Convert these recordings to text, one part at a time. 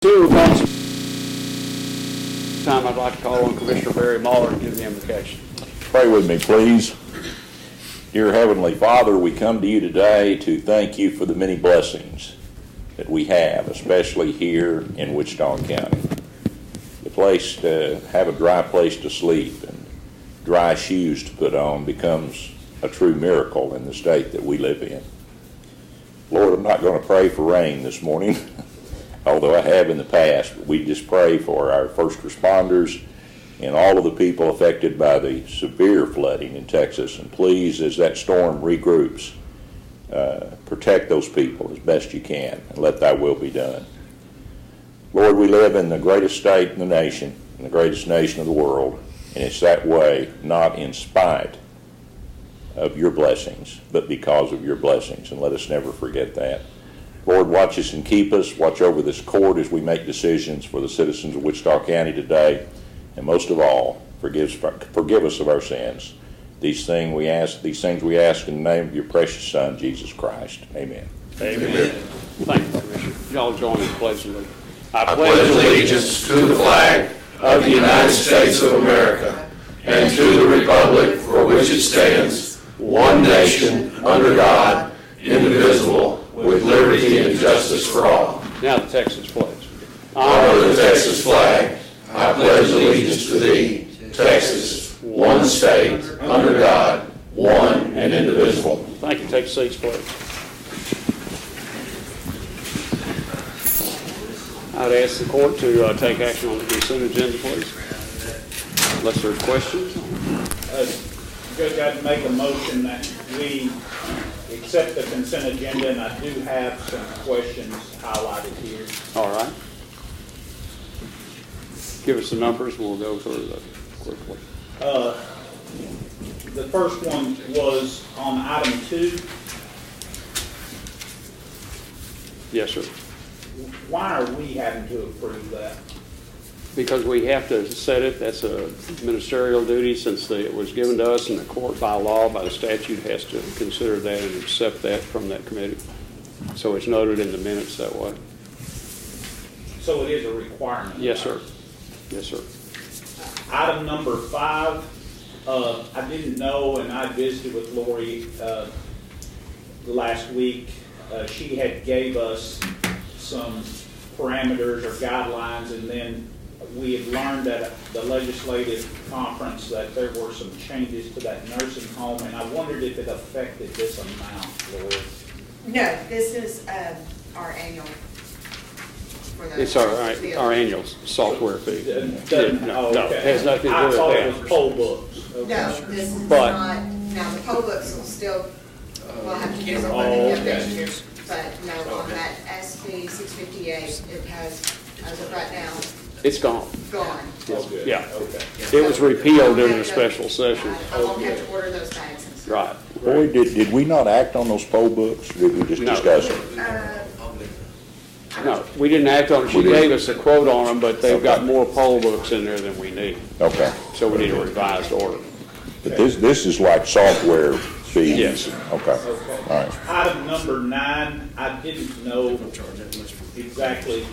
Time I'd like to call on Commissioner Barry Muller to give the invocation. Pray with me, please. Dear Heavenly Father, we come to you today to thank you for the many blessings that we have, especially here in Wichita County. The place to have a dry place to sleep and dry shoes to put on becomes a true miracle in the state that we live in. Lord, I'm not going to pray for rain this morning, although I have in the past, but we just pray for our first responders and all of the people affected by the severe flooding in Texas. And please, as that storm regroups, protect those people as best you can and let thy will be done. Lord, we live in the greatest state in the nation, in the greatest nation of the world, and it's that way not in spite of your blessings, but because of your blessings, and let us never forget that. Lord, watch us and keep us. Watch over this court as we make decisions for the citizens of Wichita County today. And most of all, forgive us of our sins. These things we ask in the name of your precious Son, Jesus Christ. Amen. Amen. Thank you, Commissioner. Y'all join me in pledging. I pledge allegiance to the flag of the United States of America and to the republic for which it stands, one nation, under God, indivisible, with liberty and justice for all. Now the Texas pledge. Honor the Texas flag. I pledge allegiance to thee, Texas, one state, under God, one and indivisible. Thank you. Take seats, please. I'd ask the court to take action on the consent agenda, please. Unless there are questions. Judge, I'd make a motion that we accept the consent agenda, and I do have some questions highlighted here. All right. Give us the numbers, and we'll go through them quickly. The first one was on item 2. Yes, sir. Why are we having to approve that? Because we have to set it, that's a ministerial duty since it was given to us, and the court by law, by the statute, has to consider that and accept that from that committee. So it's noted in the minutes that way. So it is a requirement? Yes, sir. Yes, sir. Item number 5, I didn't know, and I visited with Lori last week. She had gave us some parameters or guidelines, and then we had learned at the legislative conference that there were some changes to that nursing home, and I wondered if it affected this amount, Lori. No, this is our annual. It's our annual software fee. No, it has nothing to do with that. I thought it was poll books. Okay. No, this is But- not, now the poll books will still, we'll have to use it Oh, when they get okay. next year. But no, on that SB 658, it has, as of right now, It's gone. gone. Oh, good. Yeah. Okay. It was repealed during the special session. I won't have to order those bags and stuff. Right. Boy, did we not act on those poll books? Or did we just No. discuss it? No, we didn't act on it. She gave us a quote on them, but they've got more poll books in there than we need. Okay. So we need a revised order. But this is like software fees? Yes. Okay. Okay. All right. Item number 9, I didn't know exactly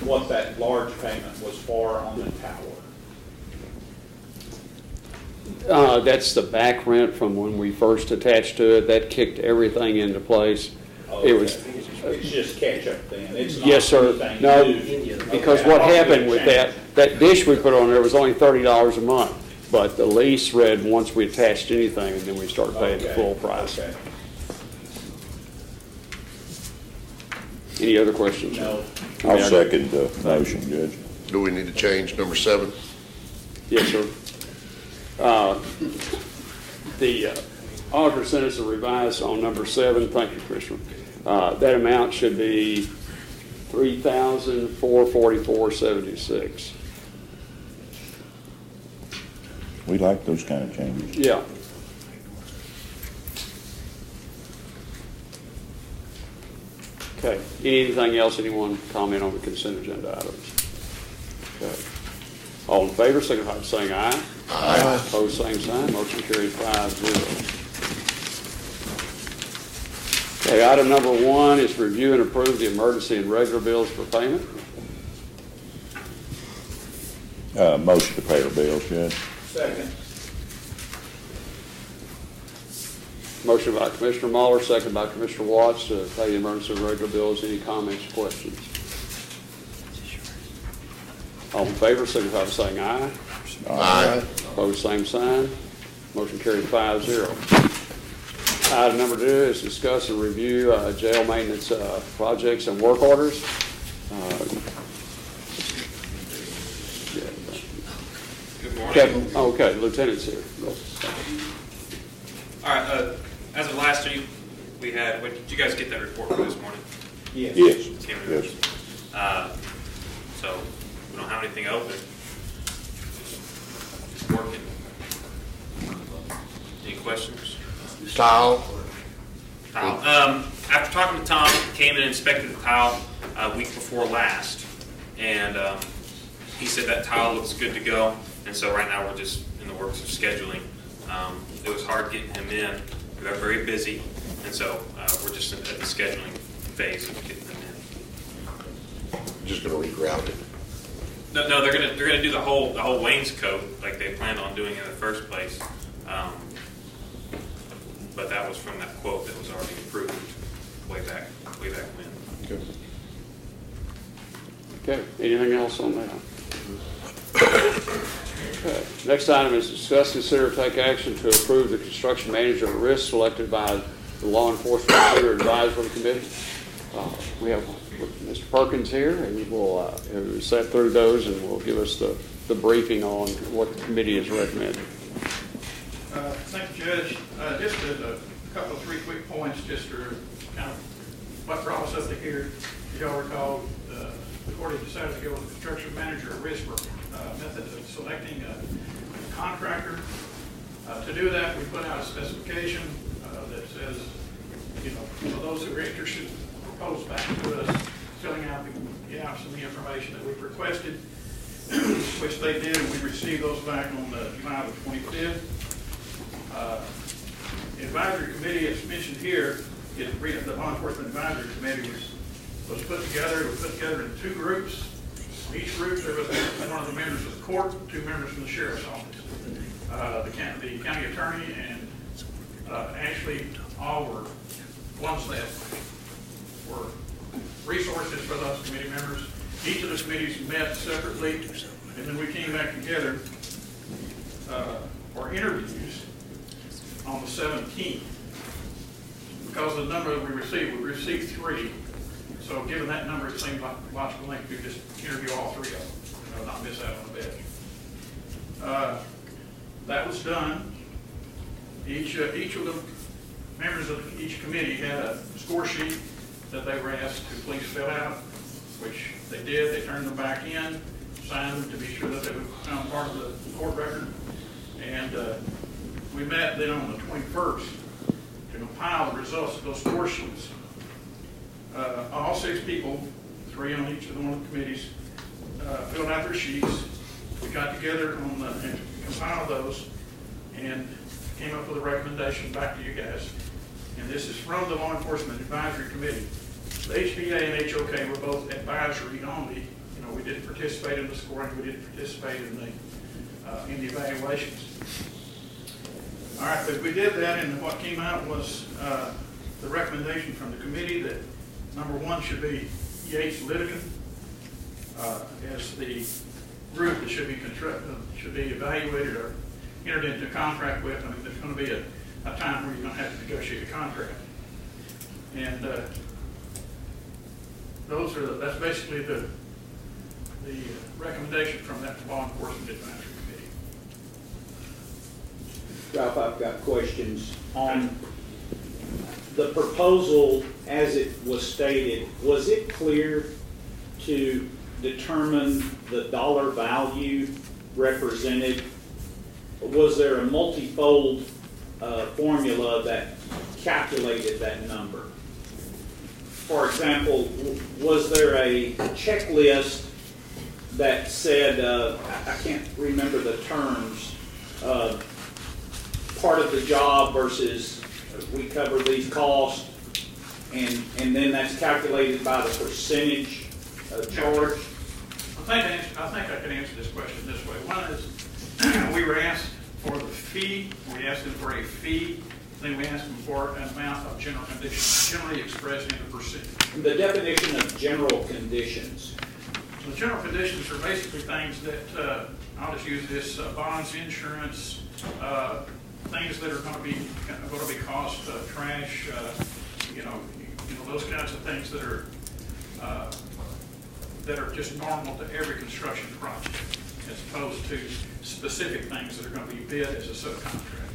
what that large payment was for on the tower. That's the back rent from when we first attached to it. That kicked everything into place. It was, It's just catch up then. It's not yes, sir. anything No, new. because Okay, what I thought happened we with changed. that dish we put on there was only $30 a month. But the lease read once we attached anything, and then we started paying the Okay, full price. okay. Any other questions? No. I'll second the motion, Judge. Do we need to change number 7? Yes, sir. The auditor sent us a revise on number 7. Thank you, Commissioner. That amount should be $3,444.76. We like those kind of changes. Yeah. Okay. Anything else? Anyone comment on the consent agenda items? Okay. All in favor, signify by saying aye. Aye. Opposed, same sign. Motion carries 5-0. Okay, item number 1 is review and approve the emergency and regular bills for payment. Motion to pay our bills, Judge. Second. Motion by Commissioner Muller, second by Commissioner Watts to pay the emergency and regular bills. Any comments or questions? All in favor, signify by saying aye. Aye. Opposed, same sign. Motion carried 5-0. Item number 2 is discuss and review jail maintenance projects and work orders. Good morning. Kevin, okay, Lieutenant's here. All right, as of last week, we had, did you guys get that report for this morning? Yes. Yes. Came in. Yes. So we don't have anything open. It's working. Any questions? Tile. Tile. After talking to Tom, came and inspected the tile a week before last, and he said that tile looks good to go. And so right now we're just in the works of scheduling. It was hard getting him in. We got very busy, and so we're just at the scheduling phase of getting him in. Just gonna reground it. No, they're gonna do the whole wainscot like they planned on doing in the first place. But that was from that quote that was already approved way back when. Okay, anything else on that? Okay. Next item is discuss, consider, take action to approve the construction manager at risk selected by the Law Enforcement Center Advisory Committee. We have Mr. Perkins here, and he will set through those and will give us the briefing on what the committee has recommended. Thank you, Judge. Just a couple of 3 quick points, just to kind of what brought us up to here. As y'all recall, the court had decided to go with the construction manager at risk method of selecting a contractor. To do that, we put out a specification that says, for those who are interested, propose back to us, filling out some of the information that we've requested, which they did, and we received those back on July the 25th. The advisory committee, as mentioned here, the Law Enforcement Advisory Committee was put together. It was put together in 2 groups. In each group, there was one of the members of the court, 2 members from the sheriff's office. The county attorney and Ashley all were ones that were resources for those committee members. Each of the committees met separately, and then we came back together for interviews on the 17th. Because of the number that we received 3. So given that number, it seemed like a logical thing to just interview all 3 of them, not miss out on the best. That was done. Each of the members of each committee had a score sheet that they were asked to please fill out, which they did. They turned them back in, signed them to be sure that they would become part of the court record. And we met then on the 21st to compile the results of those score sheets. All 6 people, 3 on each of one of the committees, filled out their sheets. We got together and compiled those and came up with a recommendation back to you guys. And this is from the Law Enforcement Advisory Committee. The HPA and HOK were both advisory only. We didn't participate in the scoring. We didn't participate in the evaluations. All right, but we did that, and what came out was the recommendation from the committee that number 1 should be Yates Litigant as the group that should be evaluated or entered into a contract with. I mean, there's going to be a time where you're going to have to negotiate a contract, and that's basically the recommendation from that Law Enforcement Advisory Committee. Ralph, I've got questions on the proposal as it was stated. Was it clear to determine the dollar value represented? Was there a multifold formula that calculated that number? For example, was there a checklist that said, I can't remember the terms, part of the job versus we cover these costs, and then that's calculated by the percentage charge? I think I can answer this question this way. One is, we were asked for the fee, we asked them for a fee, then we asked them for an amount of general conditions, generally expressed in a percentage. The definition of general conditions. The general conditions are basically things that, I'll just use this, bonds, insurance, things that are going to be cost, trash, those kinds of things that are just normal to every construction project, as opposed to specific things that are going to be bid as a subcontract.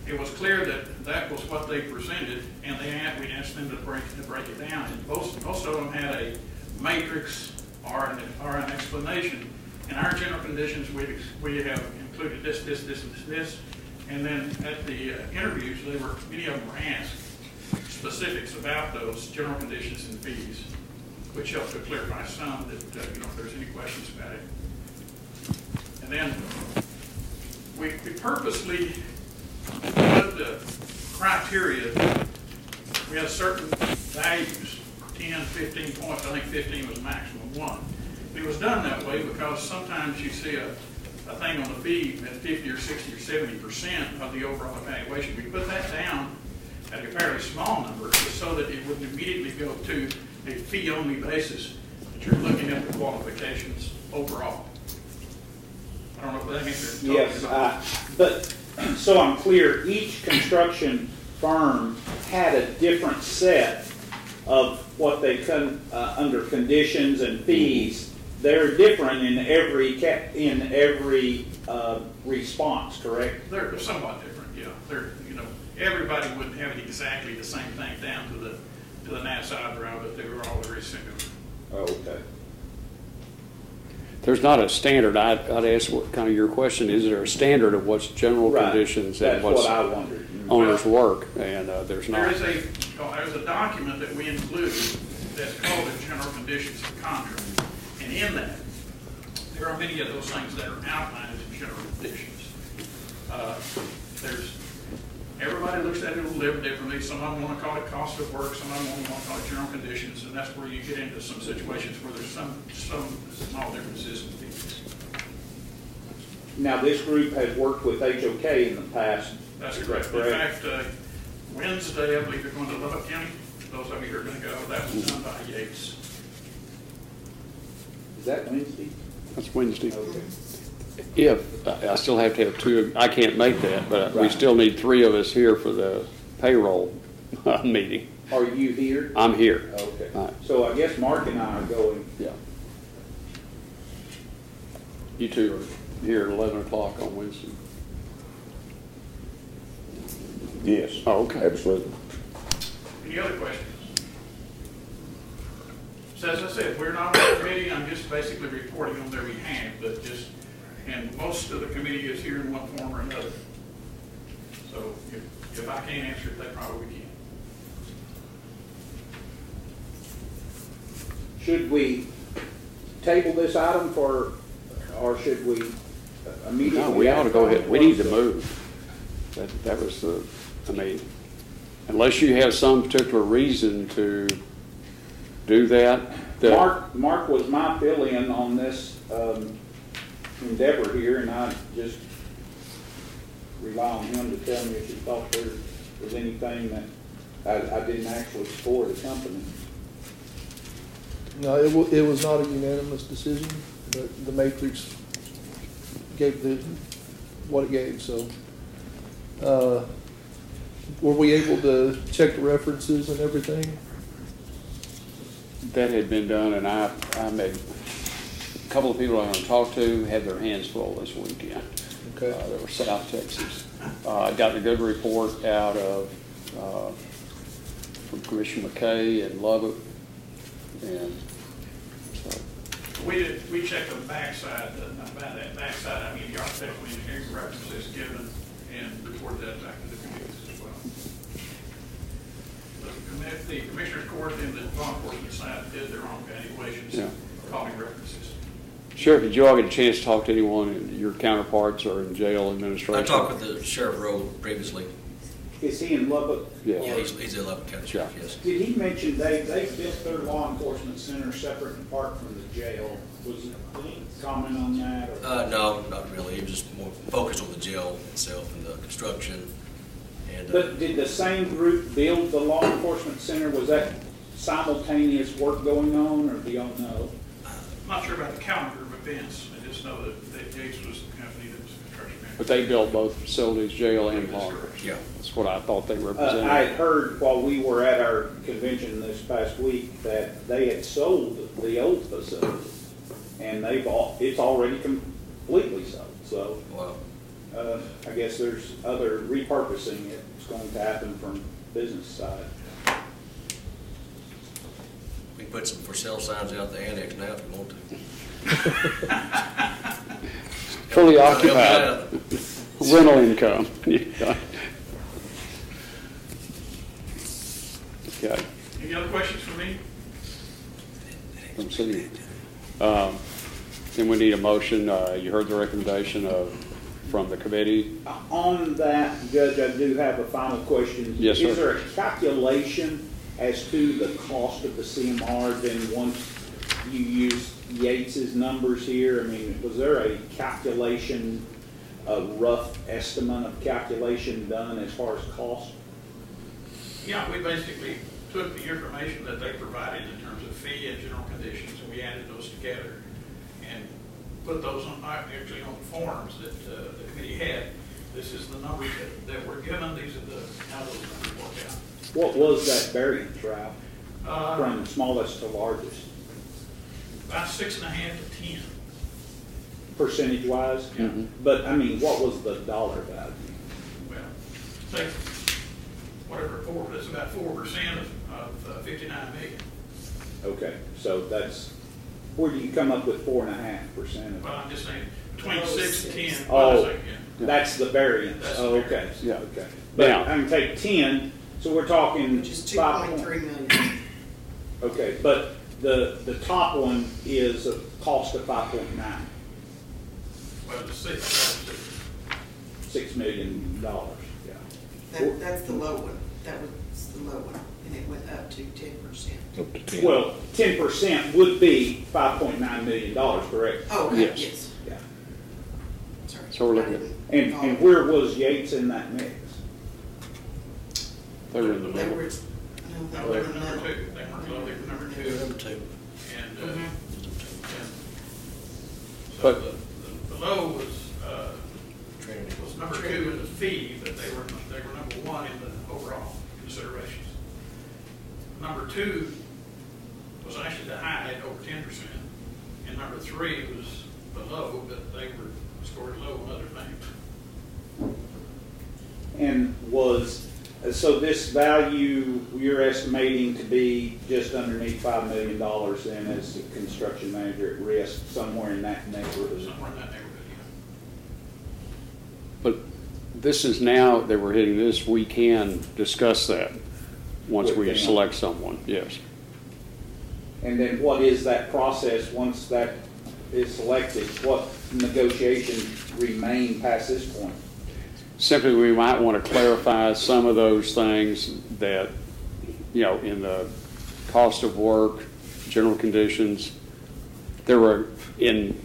It was clear that that was what they presented, and we asked them to break it down. And most of them had a matrix or an explanation. In our general conditions, we have included this, and then at the interviews, many of them were asked specifics about those general conditions and fees, which helped to clarify some that if there's any questions about it. And then we purposely put the criteria. We had certain values, 10, 15 points. I think 15 was maximum one. It was done that way because sometimes you see a thing on the fee at 50 or 60 or 70% of the overall evaluation. We put that down at a fairly small number just so that it wouldn't immediately go to a fee-only basis, but you're looking at the qualifications overall. I don't know if that answers it. Yes, but so I'm clear, each construction firm had a different set of what they come under conditions and fees. They're different in every response, correct? They're somewhat different, yeah. Everybody wouldn't have exactly the same thing down to the NASI drive, but they were all very similar. Oh, okay. There's not a standard. I'd ask what kind of your question, is there a standard of what's general conditions and what's what I wondered. owner's work? And there's not. There's a document that we include that's called the general conditions of contract. And in that, there are many of those things that are outlined as general conditions. Everybody looks at it a little differently. Some of them want to call it cost of work. Some of them want to call it general conditions. And that's where you get into some situations where there's some small differences in fees. Now, this group has worked with HOK in the past. That's correct. In fact, Wednesday, I believe they're going to Lubbock County. Those of you who are going to go, that was done by Yates. Is that Wednesday? That's Wednesday. Okay. If I still have to have two, I can't make that, but we Right. still need 3 of us here for the payroll meeting. Are you here? I'm here. Okay. Right. So I guess Mark and I are going. Yeah. You two are here at 11 o'clock on Wednesday. Yes. Oh, okay. Absolutely. Any other questions? So as I said, we're not on the committee. I'm just basically reporting on their behalf, and most of the committee is here in one form or another. So if I can't answer it, they probably can. Should we table this item or should we immediately? No, we ought to go act on ahead. it? We need to move. That was unless you have some particular reason to do that. Mark was my fill-in on this endeavor here, and I just rely on him to tell me if he thought there was anything that I didn't actually score the company. No, it was not a unanimous decision, but the matrix gave what it gave, so. Were we able to check the references and everything? That had been done, and I made a couple of people I'm going to talk to had their hands full this weekend. Okay. They were South Texas. I got a good report out of from Commissioner McKay and Lubbock, and so. We checked on the backside, by that backside, I mean the architectural engineering references given and reported that back to the committees as well. The Commissioner's Court and the law enforcement side did their own evaluations, calling references. Sheriff, did you all get a chance to talk to anyone, your counterparts or in jail administration? I talked with the Sheriff Rowe previously. Is he in Lubbock? Yeah, Yeah. he's in Lubbock County Sheriff, yes. Did he mention they built their law enforcement center separate and apart from the jail? Was it, did he comment on that? Or? No, not really. He was just more focused on the jail itself and the construction. And But did the same group build the law enforcement center? Was that simultaneous work going on, or do y'all know? I'm not sure about the calendar of events. I just know that Yates was the company that was the construction manager. But they built both facilities, jail and lager. yeah, That's what I thought they represented. I had heard while we were at our convention this past week that they had sold the old facility, and it's already completely sold. So wow. I guess there's other repurposing it's going to happen from business side. We can put some for sale signs out the annex now if we want to. Fully Help you occupied, out. rental income. Yeah. Okay. Any other questions for me? Don't see any. Then we need a motion. You heard the recommendation from the committee. On that, Judge, I do have a final question. Yes, sir. Is there a calculation as to the cost of the CMR then once you use Yates's numbers here? I mean, was there a calculation, a rough estimate of calculation done as far as cost? Yeah, we basically took the information that they provided in terms of fee and general conditions, and we added those together and put those on, actually on the forms that the committee had. This is the numbers that were given. These are how those numbers work out. What was that variance, Ralph, from smallest to largest, About 6.5 to 10. percentage-wise? Mhm. But, I mean, what was the dollar value? Well, say, whatever, that's about 4% of 59 million. Okay, so that's, where do you come up with 4.5%? Well, I'm just saying, between 6 and 10. Oh, yeah. that's the variance. That's the Oh, okay. variance. Yeah. Okay. But Now- I'm take 10, so we're talking Which is 5. 2.3 million. Okay, but the top one is a cost of 5.9, Well, the 6, $6 million, yeah. That's the low one. That was the low one, and it went up to 10%. Up to 10. Well, 10% would be $5.9 million, correct? Oh, okay, Yes. yes. Yeah. Sorry. So we're looking I at- didn't And follow. where was Yates in that mix? They were in the They middle. were, no, they were number 2. They weren't low, they were number 2. Number 2. And, Mhm. so But- the low was, Trinity. was number 2 in the fee, but they were number 1 in the overall considerations. Number 2 was actually the high at over 10%, and number 3 was the low, but they were scored low on other things. And so this value, you're estimating to be just underneath $5 million then as the construction manager at risk, somewhere in that neighborhood? Somewhere in that neighborhood, yeah. But this is now that we're hitting this, we can discuss that once We we can. select someone, yes. And then what is that process once that is selected? What negotiations remain past this point? Simply, we might want to clarify some of those things that, in the cost of work, general conditions. In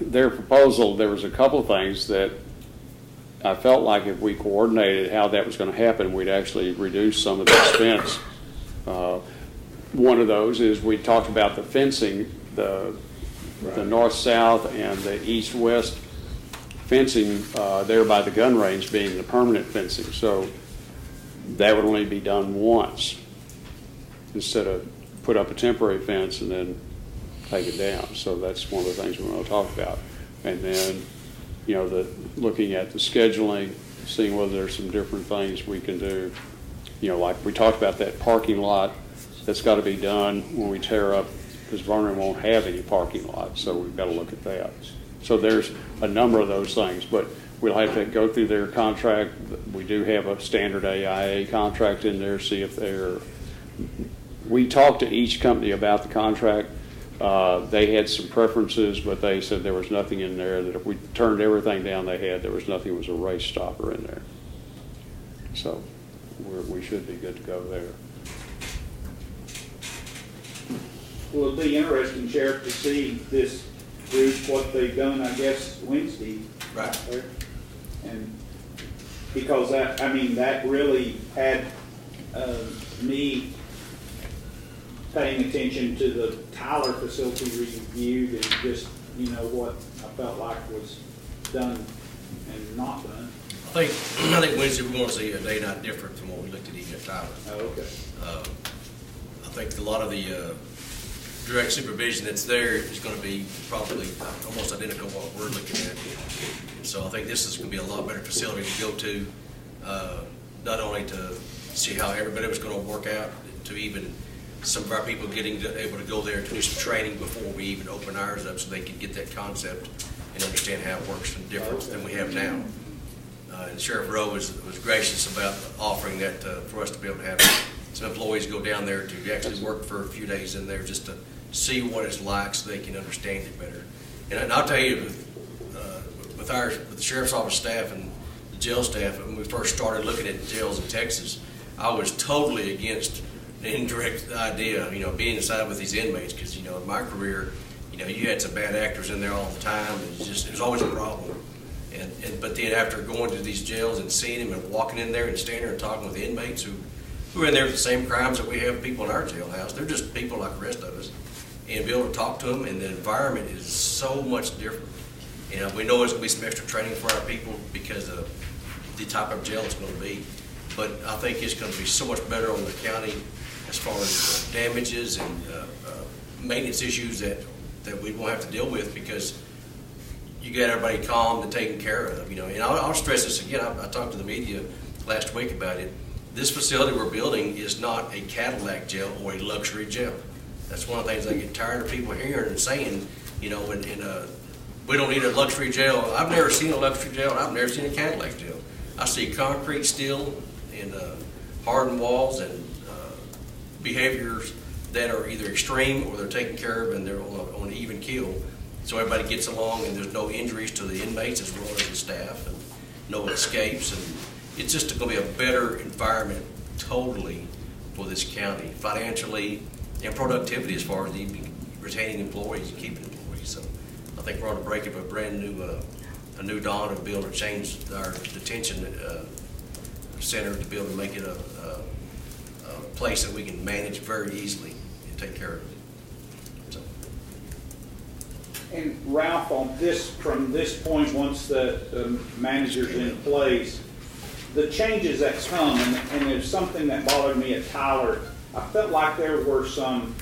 their proposal, there was a couple of things that I felt like if we coordinated how that was going to happen, we'd actually reduce some of the expense. One of those is we talked about the fencing, the north-south and the east-west fencing there by the gun range being the permanent fencing. So that would only be done once instead of put up a temporary fence and then take it down. So that's one of the things we want to talk about. And then, looking at the scheduling, seeing whether there's some different things we can do. Like we talked about that parking lot that's got to be done when we tear up, because Vernon won't have any parking lot, so we've got to look at that. So there's a number of those things, but we'll have to go through their contract. We do have a standard AIA contract in there, see if we talked to each company about the contract. They had some preferences, but they said there was nothing in there that if we turned everything down they had, there was nothing that was a race stopper in there. So we should be good to go there. Well, it'd be interesting, Sheriff, to see this group, what they've done, I guess, Wednesday. Right. There. And because that, I mean, that really had me paying attention to the Tyler facility reviewed and just, you know, what I felt like was done and not done. I think Wednesday we're going to see a day not different from what we looked at even at Tyler. Oh, okay. I think a lot of the direct supervision that's there is going to be probably almost identical to what we're looking at. And so I think this is going to be a lot better facility to go to, not only to see how everybody was going to work out, to even some of our people able to go there to do some training before we even open ours up, so they can get that concept and understand how it works and different than we have now. And Sheriff Rowe was gracious about offering that for us to be able to have some employees go down there to actually work for a few days in there just to see what it's like so they can understand it better. And I'll tell you, with the Sheriff's Office staff and the jail staff, when we first started looking at jails in Texas, I was totally against the indirect idea, you know, being inside with these inmates, because, you know, in my career, you know, you had some bad actors in there all the time, and it was always a problem. But then after going to these jails and seeing them and walking in there and standing there and talking with the inmates who are in there with the same crimes that we have people in our jailhouse, they're just people like the rest of us, and be able to talk to them, and the environment is so much different. You know, we know there's going to be some extra training for our people because of the type of jail it's going to be, but I think it's going to be so much better on the county as far as damages and maintenance issues that we won't have to deal with, because you got everybody calm and taken care of. You know, and I'll stress this again. I talked to the media last week about it. This facility we're building is not a Cadillac jail or a luxury jail. That's one of the things I get tired of people hearing and saying. You know, and we don't need a luxury jail. I've never seen a luxury jail, and I've never seen a Cadillac jail. I see concrete, steel, and hardened walls, and behaviors that are either extreme or they're taken care of and they're on an even keel, so everybody gets along and there's no injuries to the inmates as well as the staff, and no escapes. And it's just going to be a better environment totally for this county, financially and productivity, as far as retaining employees and keeping employees. So I think we're on the break of a brand new dawn and be able to change our detention center to be able to make it a place that we can manage very easily and take care of it. So. And Ralph, on this, from this point, once the manager's in place, the changes that come, and there's something that bothered me at Tyler, I felt like there were some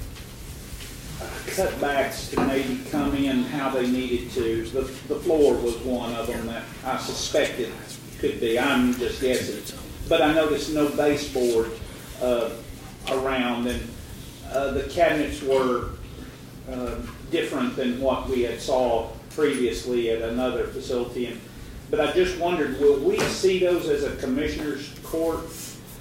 cutbacks to maybe come in how they needed to. The floor was one of them that I suspected could be. I'm just guessing. But I noticed no baseboard around, and the cabinets were different than what we had saw previously at another facility. But I just wondered, will we see those as a commissioner's court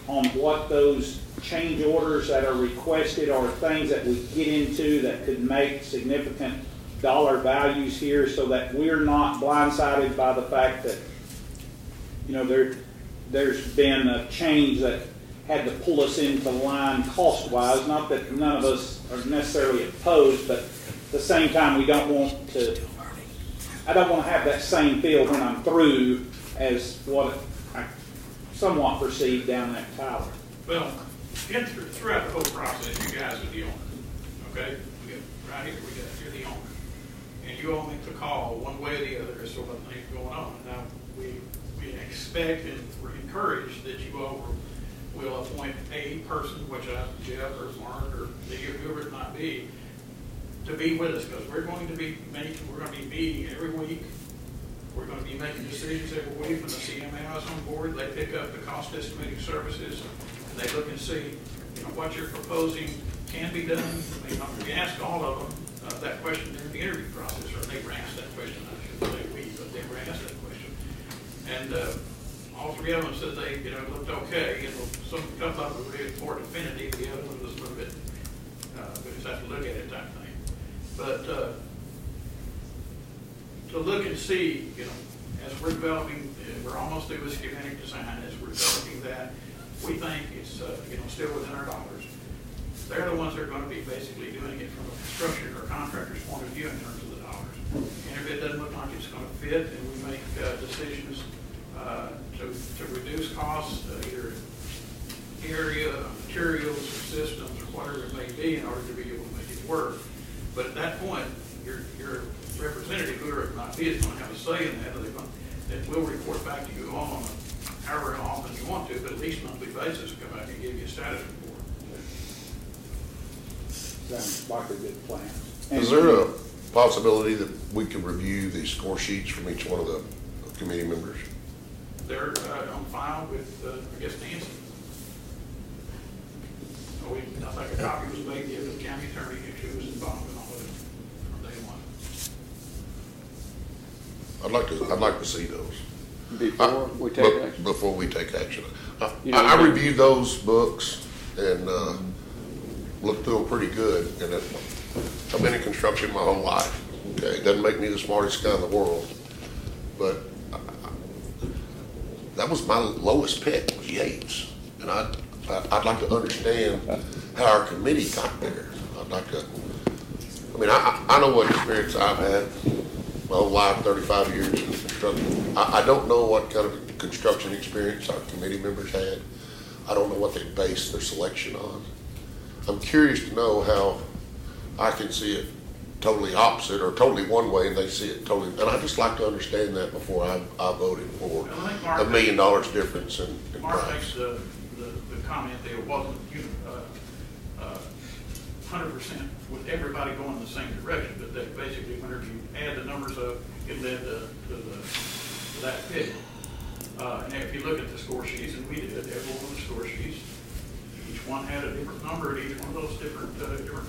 on what those change orders that are requested are things that we get into that could make significant dollar values here, so that we're not blindsided by the fact that, you know, there's been a change that had to pull us into line cost-wise. Not that none of us are necessarily opposed, but at the same time, I don't want to have that same feel when I'm through as what I somewhat perceived down that Tyler. Well, throughout the whole process, you guys are the owner, okay? Right here, you're the owner. And you all make the call one way or the other as to what things going on. Now, we expect and we're encouraged that you all will appoint a person, which Jeff or Mark or whoever it might be, to be with us, because we're going to be meeting every week. We're going to be making decisions every week. When the CMA is on board, they pick up the cost estimating services, and they look and see, you know, what you're proposing can be done. I mean, we asked all of them that question during the interview process, or they were asked that question. I shouldn't say we, but they were asked that question. And all three of them said they, you know, looked okay. You know, a couple of them were really more definitive. The other one was a little bit, we just have to look at it type thing. But to look and see, you know, as we're developing, we're almost through with schematic design, as we're developing that, we think it's, still within our dollars. They're the ones that are gonna be basically doing it from a construction or contractor's point of view in terms of the dollars. And if it doesn't look like it's gonna fit, then we make decisions to reduce costs, either area, materials, or systems, or whatever it may be, in order to be able to make it work. But at that point, your representative, whoever it might be, is going to have a say in that. That will report back to you all on however often you want to, but at least monthly basis, come back and give you a status report. Sounds like a good plan. Is there a possibility that we could review the score sheets from each one of the committee members? They're on file with, I guess, Nancy. I think a copy was made to the county attorney, and she was involved in all of it from day one. I'd like to see those. Before we take action. Before we take action. You know, I reviewed those books and looked through them pretty good. And I've been in construction my whole life. Okay, it doesn't make me the smartest guy in the world, but that was my lowest pick, was Yates. And I'd like to understand how our committee got there. I'd like to, I know what experience I've had my whole life, 35 years in construction. I don't know what kind of construction experience our committee members had. I don't know what they based their selection on. I'm curious to know how I can see it totally opposite or totally one way and they see it totally, and I'd just like to understand that before I voted for $1 million difference in Mark price. makes the comment that it wasn't 100% with everybody going in the same direction, but that basically whenever you add the numbers up, it led to that pick. And if you look at the score sheets, and we did, every one of the score sheets, each one had a different number at each one of those different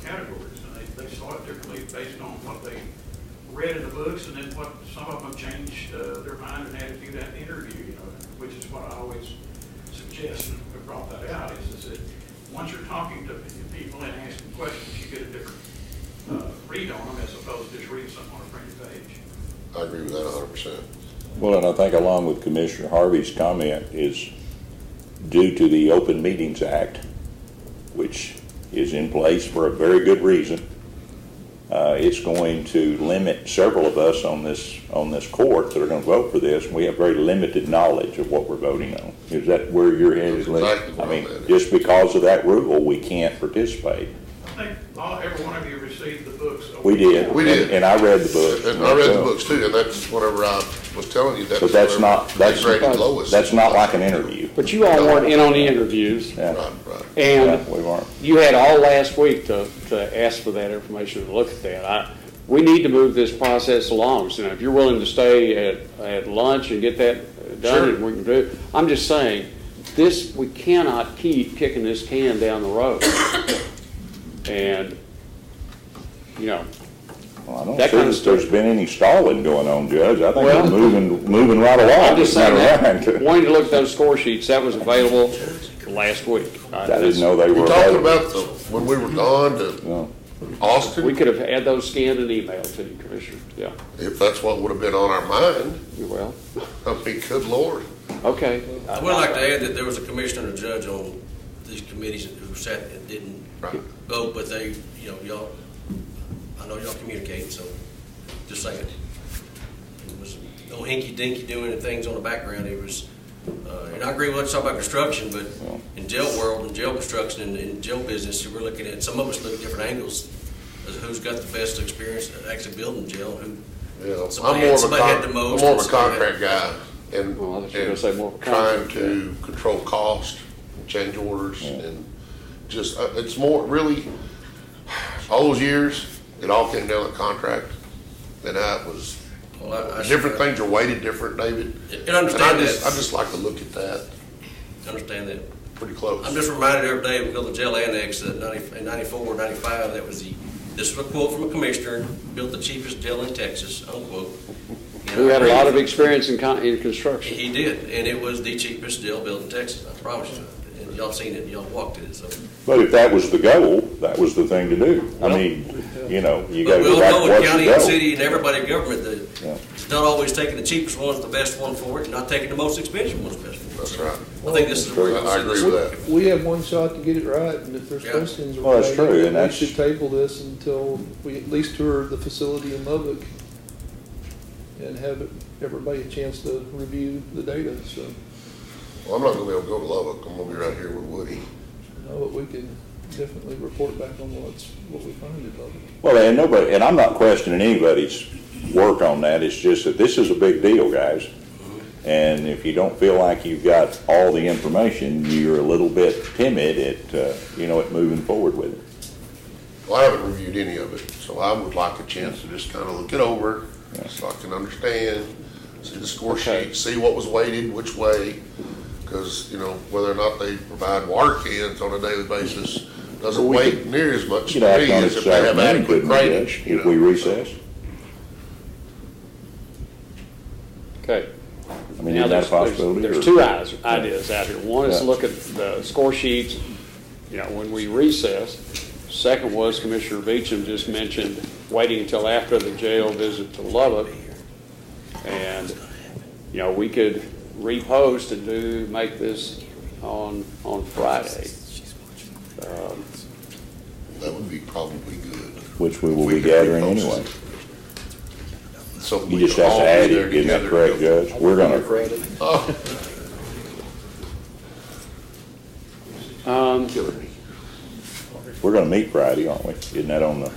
categories, and they saw it differently based on what they read in the books, and then what some of them changed their mind and attitude at the interview, which is what I always suggest, and we brought that out, is that once you're talking to people and asking questions, you get a different read on them as opposed to just reading something on a printed page. I agree with that 100%. Well, and I think along with Commissioner Harvey's comment is due to the Open Meetings Act, which is in place for a very good reason. It's going to limit several of us on this court that are going to vote for this, and we have very limited knowledge of what we're voting on. Is that where your head is, Lynn? Exactly. I mean, just because of that rule, we can't participate. I think every one of you received the books. We did. We did. And I read the books. And I read the books too, and that's whatever I was telling you. But that's not that's lowest. That's not like an interview. But you all weren't in on the interviews. Yeah. Right. And we weren't. you had all last week to ask for that information and look at that. We need to move this process along. So if you're willing to stay at lunch and get that done, Sure. and we can do it. I'm just saying, we cannot keep kicking this can down the road. And, Well, I don't that think kind of there's stuff. been any stalling going on, Judge. I think Well, we're moving right along. I'm just saying that, That wanting to look at those score sheets, that was available last week. I didn't know they were You're talking available. about when we were gone to No. Austin? We could have had those scanned and emailed to you, Commissioner. Yeah, If that's what would have been on our mind, well, I mean, good Lord. okay. I would like to add that there was a commissioner and a judge on these committees who sat and didn't Right. vote, but they, y'all, I know y'all communicate, so just saying. It was no hinky-dinky doing things on the background. It was, and I agree with what you talk about construction, but in jail world and jail construction and in jail business, we're looking at, some of us look at different angles as who's got the best experience at actually building jail, who, Yeah, Somebody I'm had the most, more of a and somebody contract guy, and, Well, I thought you were gonna say more of a trying contract to control cost, change orders, and just it's more really all those years. It all came down to contract, and that was well, I different things are weighted different, David. And understand that. I just like to look at that Understand that. pretty close. I'm just reminded every day we go to the jail annex that in 94, 95, this was a quote from a commissioner, built the cheapest jail in Texas, unquote. Who had a lot of experience in construction. He did, and it was the cheapest jail built in Texas, I promise you. And y'all seen it, and y'all walked it, so. But if that was the goal, that was the thing to do. I mean, you know, you But gotta we all go back know to in what county you and go. city and everybody in government that Yeah. it's not always taking the cheapest one's the best one for it, and not taking the most expensive one's the best for it. That's right. I think this is where you're I gonna agree see with this. that. We have one shot to get it right, and if there's Yeah. questions, Well, that's true, and we that's- should table this until we at least tour the facility in Lubbock and have everybody a chance to review the data, so, Well, I'm not gonna be able to go to Lubbock. I'm gonna be right here with Woody. you know, but we can definitely report back on what we find in Lubbock. Well, and nobody, and I'm not questioning anybody's work on that, it's just that this is a big deal, guys. And if you don't feel like you've got all the information, you're a little bit timid at, at moving forward with it. Well, I haven't reviewed any of it, so I would like a chance to just kind of look it over, so I can understand, see the score sheet, see what was weighted, which way. Because, whether or not they provide water cans on a daily basis doesn't Well, we weigh could- near as much to You'd act me on it as if this they have afternoon, adequate couldn't we, drainage. Judge, if we recess? Okay. I mean, Now, is that a possibility? There's or- two ideas out here. One is Yeah. look at the score sheets, when we recess. Second was Commissioner Beecham just mentioned waiting until after the jail visit to Lubbock. And, we could repost and make this on Friday. That would be probably good. Which we will We be could gathering repost anyway. it. So You we just could have all to be add there it, isn't that together correct, to go. Judge? We're gonna, Oh, we're gonna meet Friday, aren't we? Isn't that on the,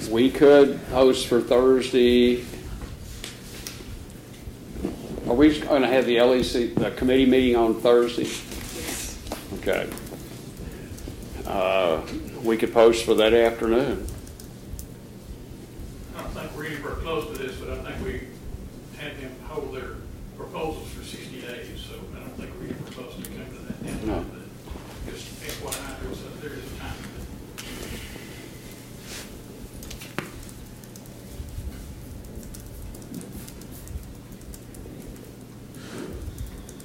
We could host for Thursday. Are we going to have the LEC, the committee meeting on Thursday? Okay. We could post for that afternoon. I don't think we're anywhere close to this, but I think we had them hold their proposals for 60 days, so I don't think we're anywhere close to coming to that deadline. No. But just FYI, there is a time.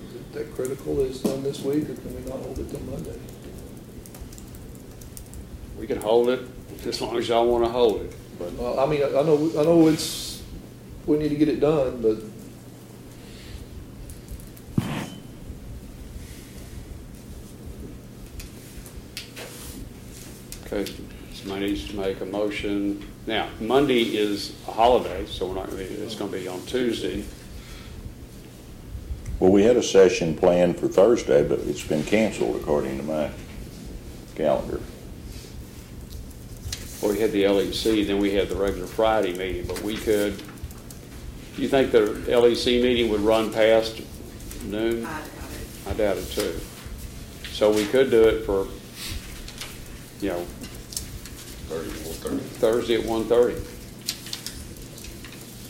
Is it that critical that it's done this week, or can we not hold it till Monday? We can hold it as long as y'all want to hold it. But Well, I mean, I know we need to get it done, but okay, somebody needs to make a motion. Now, Monday is a holiday, so we're not going to be, it's going to be on Tuesday. well, we had a session planned for Thursday, but it's been canceled according to my calendar. Well, we had the LEC, then we had the regular Friday meeting, but we could, do you think the LEC meeting would run past noon? I doubt it. I doubt it too. So we could do it for, 30. Thursday at 1:30.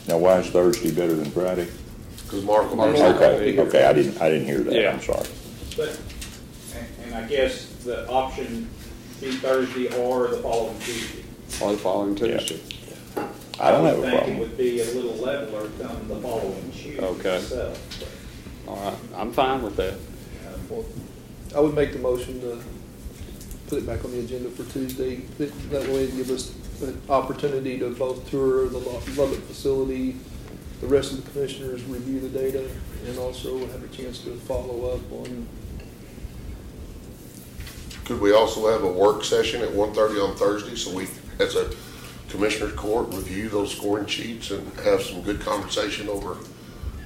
Now, why is Thursday better than Friday? Because Mark will Mark be will here. Okay, I didn't hear that, Yeah. I'm sorry. But, and I guess the option be Thursday or the following Tuesday. Or the following Tuesday. I don't have a would think it problem. would be a little leveler come the following Tuesday Okay. itself. All right, I'm fine with that. well, I would make the motion to put it back on the agenda for Tuesday. That way it give us an opportunity to both tour the Lubbock facility, the rest of the commissioners review the data, and also have a chance to follow up on. Could we also have a work session at 1:30 on Thursday, so we, as a commissioner's court, review those scoring sheets and have some good conversation over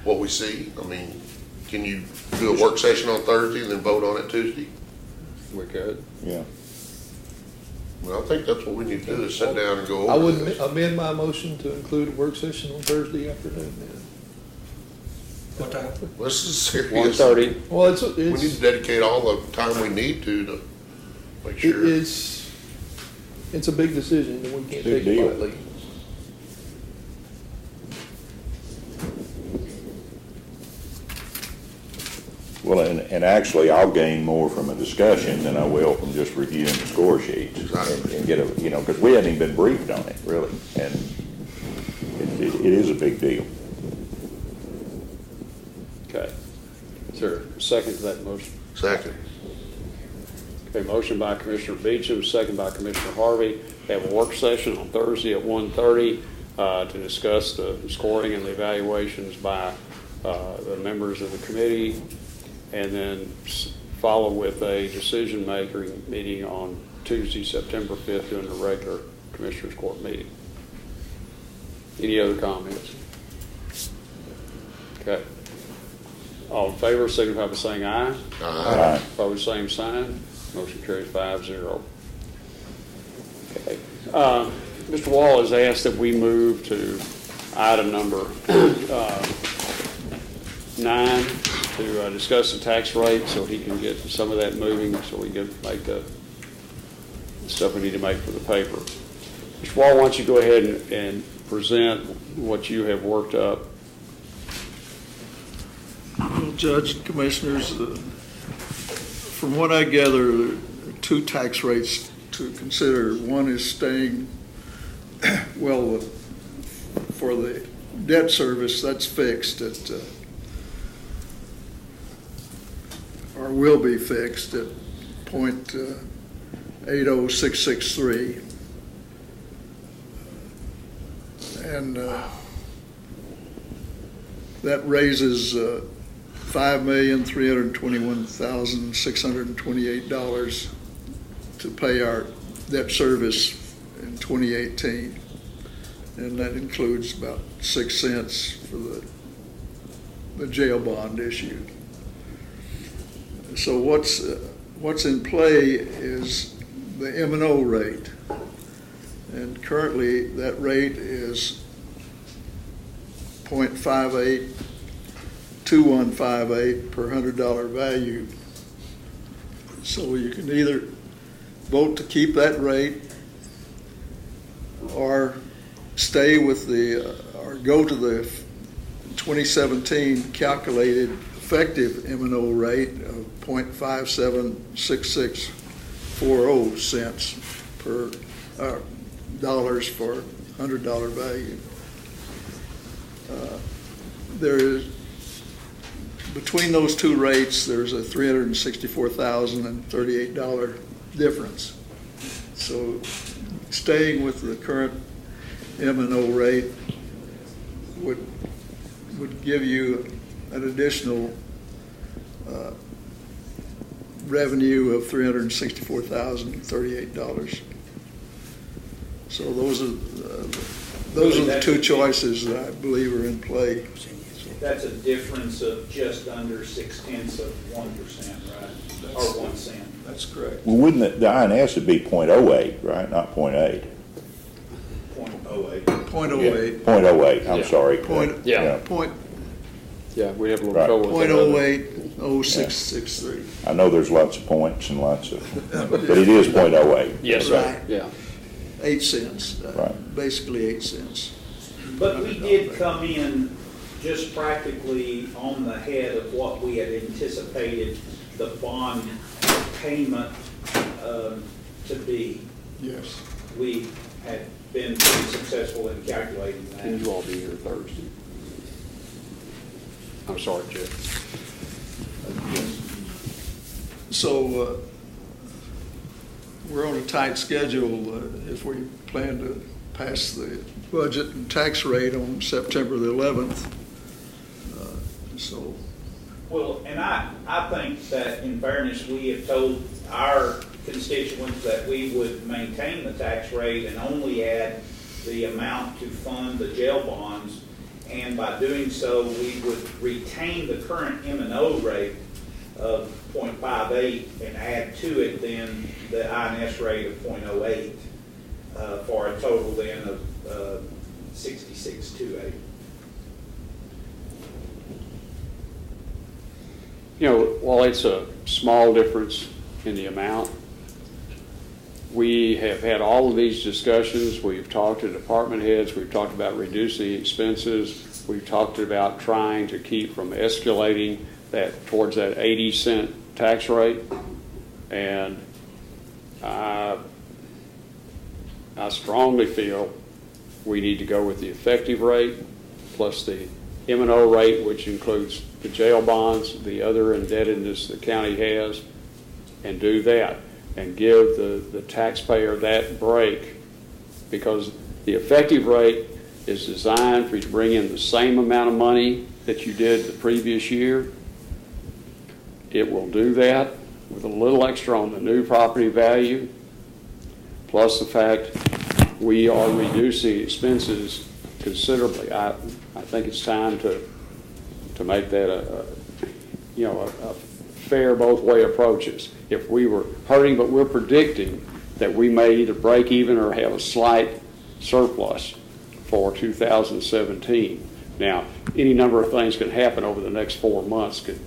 what we see? I mean, can you do a work session on Thursday and then vote on it Tuesday? We could. Yeah. Well, I think that's what we need to do, is sit down and go over I would this. amend my motion to include a work session on Thursday afternoon, then. What time? This is serious. 1:30. Well, We need to dedicate all the time we need to make sure. it's a big decision, and we can't Big take it deal. lightly. Well, and actually, I'll gain more from a discussion than I will from just reviewing the score sheets. And get a, because we hadn't even been briefed on it, really. And it is a big deal. Okay. Is there a second to that motion? Second. A motion by Commissioner Beecham, second by Commissioner Harvey. Have a work session on Thursday at 1:30 to discuss the scoring and the evaluations by the members of the committee, and then follow with a decision-making meeting on Tuesday, September 5th, during the regular Commissioners Court meeting. Any other comments? Okay. All in favor, signify by saying aye. Aye. Opposed, same sign. Motion carries 5-0. Okay. Mr. Wall has asked that we move to item number 9 to discuss the tax rate, so he can get some of that moving, so we can make the stuff we need to make for the paper. Mr. Wall, why don't you go ahead and present what you have worked up. Well, Judge and Commissioners, from what I gather, there are two tax rates to consider. One is staying, well, for the debt service, that's fixed at, or will be fixed at .80663. And that raises $5,321,628 to pay our debt service in 2018, and that includes about 6 cents for the jail bond issued. So what's in play is the M&O rate, and currently that rate is 0.582158 per $100 value. So you can either vote to keep that rate or stay with or go to the 2017 calculated effective M&O rate of 0.576640 cents per dollars for $100 value. There is, between those two rates, there's a $364,038 difference. So staying with the current M&O rate would give you an additional revenue of $364,038. So those are the two choices that I believe are in play. That's a difference of just under 0.6%, right? Or 1 cent. That's correct. Well, wouldn't the INS would be .08, right? Not .8. 0.08. 0.08. 0.08, I'm sorry. Yeah. Yeah, we have a little trouble with that. 0.080663. I know there's lots of points and lots of, but it is .08. Yes, sir. Right. Yeah. 8 cents. Right. Basically 8 cents. But we did come in just practically on the head of what we had anticipated the bond payment to be. Yes. We had been pretty successful in calculating that. Can you all be here Thursday? I'm sorry, Jeff. So we're on a tight schedule if we plan to pass the budget and tax rate on September the 11th. So. Well, and I think that in fairness, we have told our constituents that we would maintain the tax rate and only add the amount to fund the jail bonds. And by doing so, we would retain the current M&O rate of 0.58 and add to it then the INS rate of 0.08 for a total then of 6628. You know, while it's a small difference in the amount, we have had all of these discussions. We've talked to department heads. We've talked about reducing expenses. We've talked about trying to keep from escalating that towards that 80-cent tax rate. And I strongly feel we need to go with the effective rate plus the M&O rate, which includes the jail bonds, the other indebtedness the county has, and do that. and give the taxpayer that break, because the effective rate is designed for you to bring in the same amount of money that you did the previous year. It will do that with a little extra on the new property value, plus the fact we are reducing expenses considerably. I think it's time to make that a fair both way approaches. If we were hurting, but we're predicting that we may either break even or have a slight surplus for 2017. Now, any number of things can happen over the next 4 months could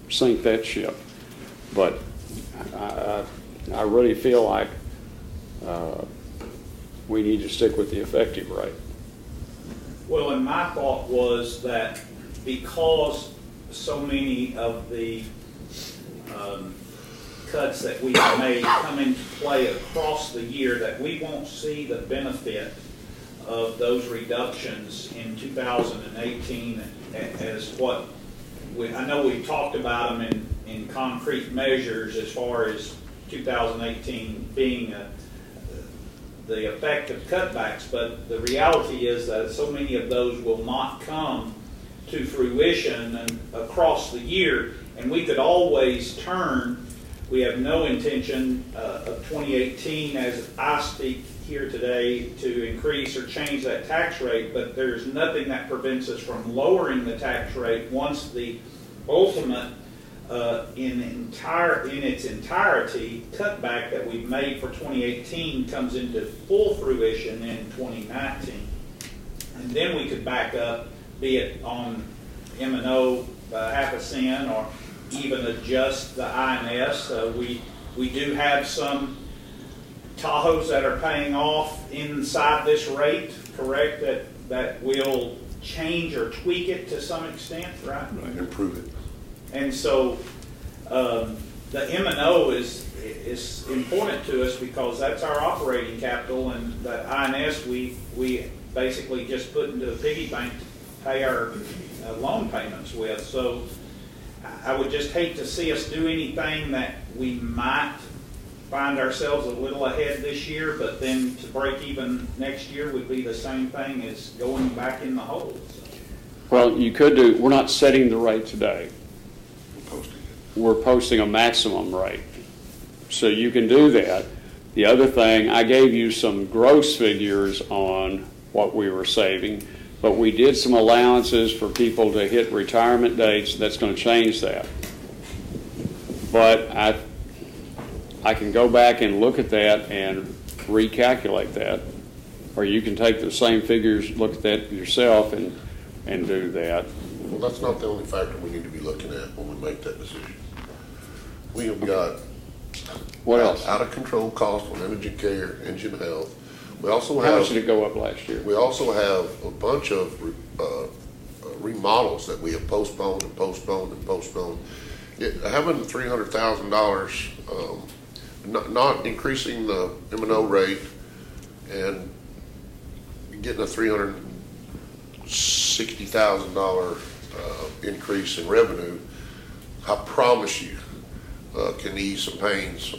sink that ship. But I really feel like we need to stick with the effective rate. Well, and my thought was that because so many of the cuts that we have made come into play across the year, that we won't see the benefit of those reductions in 2018 as what I know we've talked about them in concrete measures as far as 2018 being the effect of cutbacks, but the reality is that so many of those will not come to fruition and across the year, and we could always turn. We have no intention of 2018, as I speak here today, to increase or change that tax rate, but there's nothing that prevents us from lowering the tax rate once the ultimate in its entirety cutback that we've made for 2018 comes into full fruition in 2019. And then we could back up, be it on M&O half a cent, or even adjust the INS. We do have some Tahoes that are paying off inside this rate, correct, that will change or tweak it to some extent, right? Right, improve it. And so the M&O is important to us because that's our operating capital, and the INS we basically just put into a piggy bank to pay our loan payments with. So I would just hate to see us do anything that we might find ourselves a little ahead this year, but then to break even next year would be the same thing as going back in the hole. So. Well, you could do, we're not setting the rate today. We're posting a maximum rate. So you can do that. The other thing, I gave you some gross figures on what we were saving, but we did some allowances for people to hit retirement dates. That's going to change that. But I can go back and look at that and recalculate that, or you can take the same figures, look at that yourself, and do that. Well, that's not the only factor we need to be looking at when we make that decision. We have got what else? Out of control costs on energy care, engine health. We also How have. much did it go up last year? We also have a bunch of remodels that we have postponed and postponed and postponed. Having $300,000, not increasing the M&O rate and getting a $360,000 increase in revenue, I promise you, can ease some pains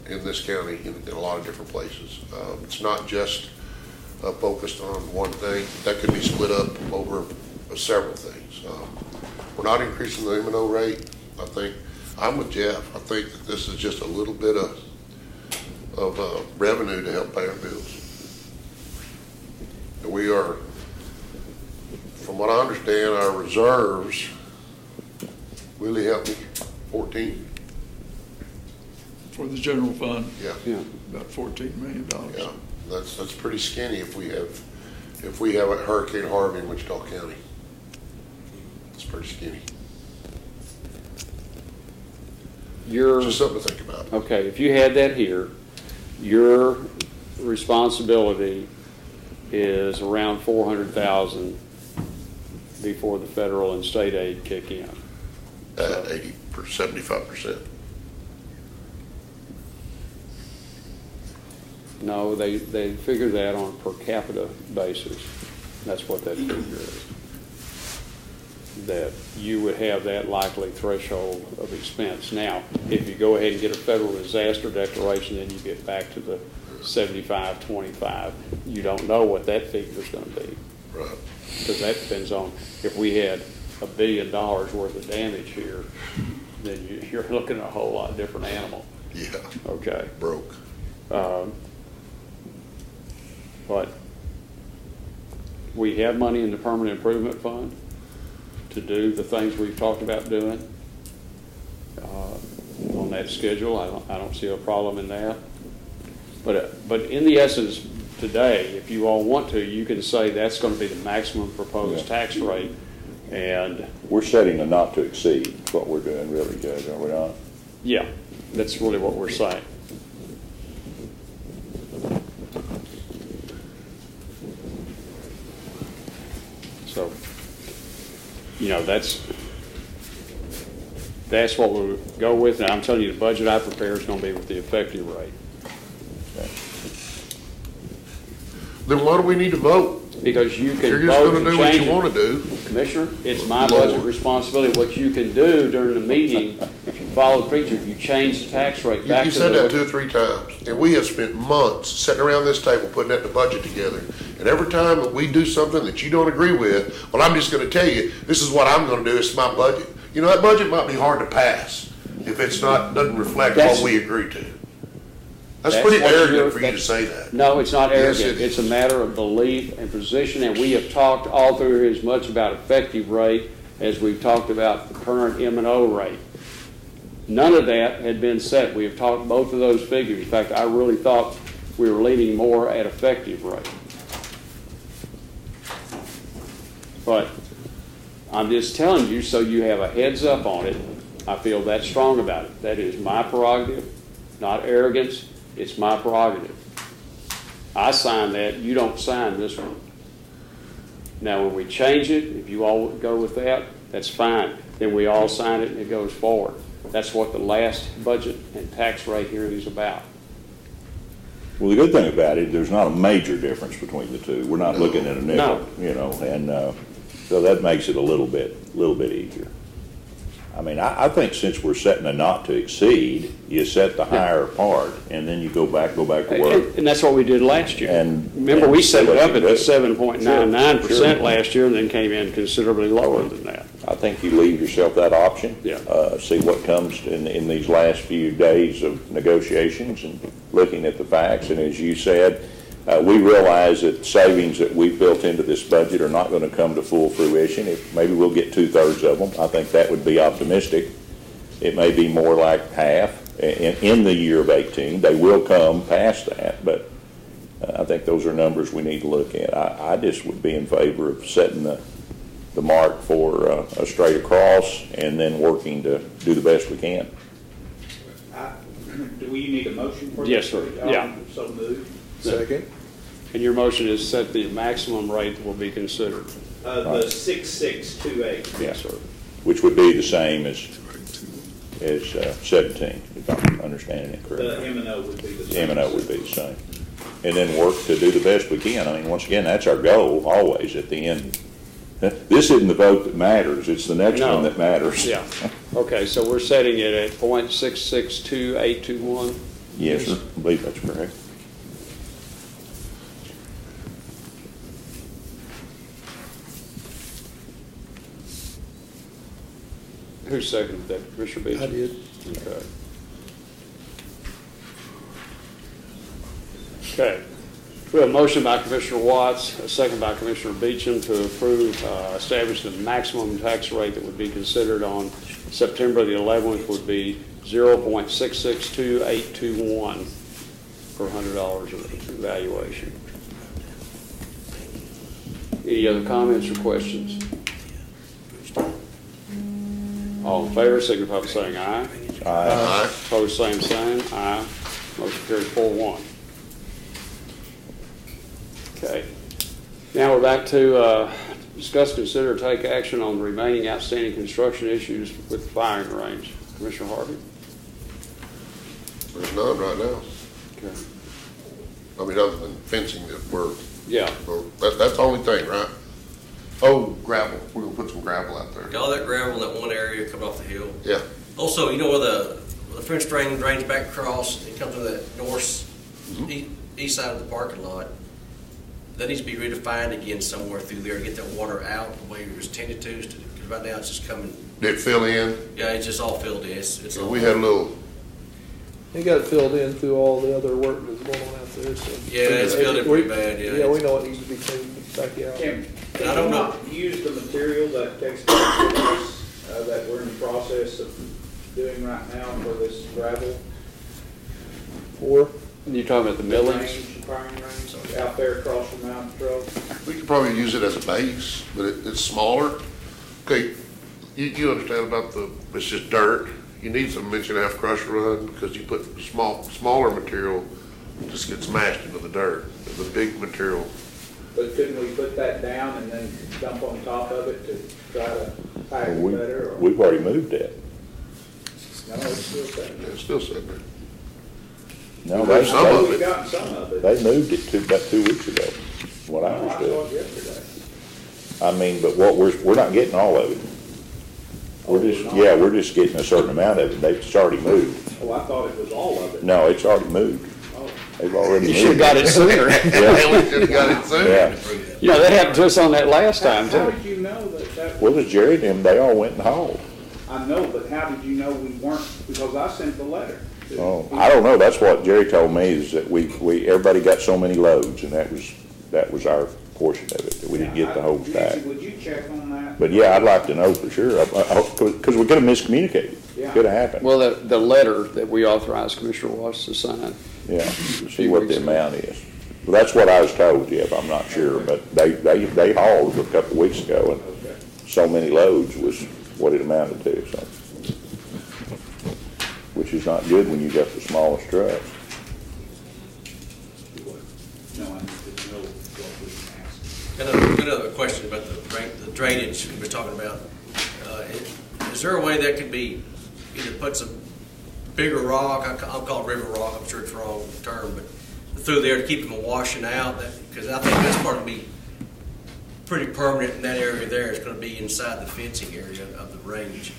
in this county in a lot of different places. It's not just focused on one thing. That could be split up over several things. We're not increasing the M&O rate. I think, I'm with Jeff. I think that this is just a little bit of revenue to help pay our bills. And we are, from what I understand, our reserves, Willie help me, 14? For the general fund, Yeah. about $14 million. Yeah, that's pretty skinny if we have a Hurricane Harvey in Wichita County. It's pretty skinny. Just something to think about. Okay, if you had that here, your responsibility is around $400,000 before the federal and state aid kick in. At 75%. No, they figure that on a per capita basis. That's what that figure is. that you would have that likely threshold of expense. Now, if you go ahead and get a federal disaster declaration, then you get back to the 75-25. You don't know what that figure is going to be. Right. Because that depends on, if we had $1 billion worth of damage here, then you're looking at a whole lot different animal. Yeah. Okay. Broke. But we have money in the permanent improvement fund to do the things we've talked about doing on that schedule. I don't see a problem in that. But in the essence, today, if you all want to, you can say that's going to be the maximum proposed tax rate. And We're setting a not to exceed, what we're doing really, Judge, are we not? yeah, that's really what we're saying. So, you know, that's what we'll go with. And I'm telling you, the budget I prepare is going to be with the effective rate. Then why do we need to vote? Because you can You're just vote gonna and do what change you it. wanna do. Commissioner, it's my budget responsibility. What you can do during the meeting, if you follow the preacher, if you change the tax rate back You to said that 2 the... or 3 times, and we have spent months sitting around this table putting that the budget together. And every time that we do something that you don't agree with, well, I'm just gonna tell you, this is what I'm gonna do, it's my budget. You know, that budget might be hard to pass if it's not, doesn't reflect what we agree to. That's pretty what arrogant you're- for you to say that. No, it's not Yes, arrogant. it It's a is. matter of belief and position, and we have talked all through here as much about effective rate as we've talked about the current M&O rate. None of that had been set. We have talked both of those figures. In fact, I really thought we were leaning more at effective rate. But I'm just telling you so you have a heads up on it. I feel that strong about it. That is my prerogative, not arrogance. It's my prerogative. I sign that, you don't sign this one. Now, when we change it, if you all go with that, that's fine. Then we all sign it and it goes forward. That's what the last budget and tax rate hearing is about. Well, the good thing about it, there's not a major difference between the two. We're not looking at a nickel, No. you know, and so that makes it a little bit easier. I mean, I think since we're setting a not to exceed, you set the higher part, and then you go back to work. And that's what we did last year. And- Remember, and we set see it what up you at the do. 7.99% Sure. last year and then came in considerably lower than that. I think you leave yourself that option. Yeah. See what comes in these last few days of negotiations and looking at the facts. And as you said, we realize that savings that we've built into this budget are not going to come to full fruition. Maybe we'll get 2/3 of them. I think that would be optimistic. It may be more like half in the year of 18. They will come past that, but I think those are numbers we need to look at. I just would be in favor of setting the mark for a straight across and then working to do the best we can. Do we need a motion for that? Yes, sir. Yeah. So moved. Second. And your motion is set the maximum rate that will be considered. The 6628. Yes, sir. Which would be the same as 17, if I'm understanding it The correctly. M&O would be the same. M&O would be the same. And then work to do the best we can. I mean, once again, that's our goal always at the end. This isn't the vote that matters, it's the next No. one that matters. Yeah. Okay, so we're setting it at .662821. Yes, sir, I believe that's correct. Who seconded that? Commissioner Beecham? I did. Okay. Okay. We have a motion by Commissioner Watts, a second by Commissioner Beecham to approve, establish the maximum tax rate that would be considered on September the 11th would be 0.662821 per $100 of evaluation. Any other comments or questions? All in favor, signify by saying aye. Aye. Opposed, same sign. Aye. Motion carried 4-1. Okay. Now we're back to discuss, consider, take action on the remaining outstanding construction issues with the firing range. Commissioner Harvey? There's none right now. Okay. I mean, other than fencing that Yeah. that's the only thing, right? Oh, gravel. We're gonna put some gravel out there. All that gravel in that one area coming off the hill. Yeah. Also, you know where the French drain drains back across, it comes to that north, east side of the parking lot. That needs to be redefined again somewhere through there to get that water out the way it was intended to, because right now it's just coming, Did it fill in? yeah, it's just all filled in. It's So all, we had a little, He got it filled in through all the other work that's going on out there, so. yeah, it's filled in pretty bad, yeah. Yeah, we know it needs to be cleaned back out. Can I don't you know. not use the material that Texas us, that we're in the process of doing right now for this gravel? Or, You talking about the millings? Range, firing range, out there across from Mountain Road? we could probably use it as a base, but it's smaller. Okay, you understand about it's just dirt. You need some inch and a half crusher run because you put smaller material, just gets smashed into the dirt. The big material, But couldn't we put that down and then dump on top of it to try to pack it better? Or? We've already moved that. No, it's still sitting there. it's still sitting there. No, There's some of We've it. gotten some of it. they moved it about 2 weeks ago, what I Oh, I saw understood. it yesterday. I mean, but what we're not getting all of it. We're just getting a certain amount of it. It's already moved. Oh, I thought it was all of it. No, it's already moved. Oh. They've already You moved. should have got it sooner. Yeah, We should've got it soon. yeah. Yeah, that happened to us on that last time How too. did you know that? Well, it was Jerry and them, they all went and hauled. I know, but how did you know we weren't? Because I sent the letter. Oh, I don't know, that's what Jerry told me, is that everybody got so many loads, and that was our portion of it, that we didn't get the whole stack. Would you check on that? But yeah, I'd like to know for sure, because we could have miscommunicated. Yeah. Could have happened, Well, the letter that we authorized Commissioner Watts to sign. yeah, see what the amount is. Well, that's what I was told, Jeff, I'm not sure, but they hauled a couple of weeks ago, and Okay. so many loads was what it amounted to, so. Which is not good when you got the smallest trucks. No, I need to know what we asked. Another question about the drainage we're talking about. Is there a way that could be, either put some bigger rock, I'll call it river rock, I'm sure it's the wrong term, but through there to keep them from washing out? Because I think that's part of be pretty permanent in that area there. It's going to be inside the fencing area of the range.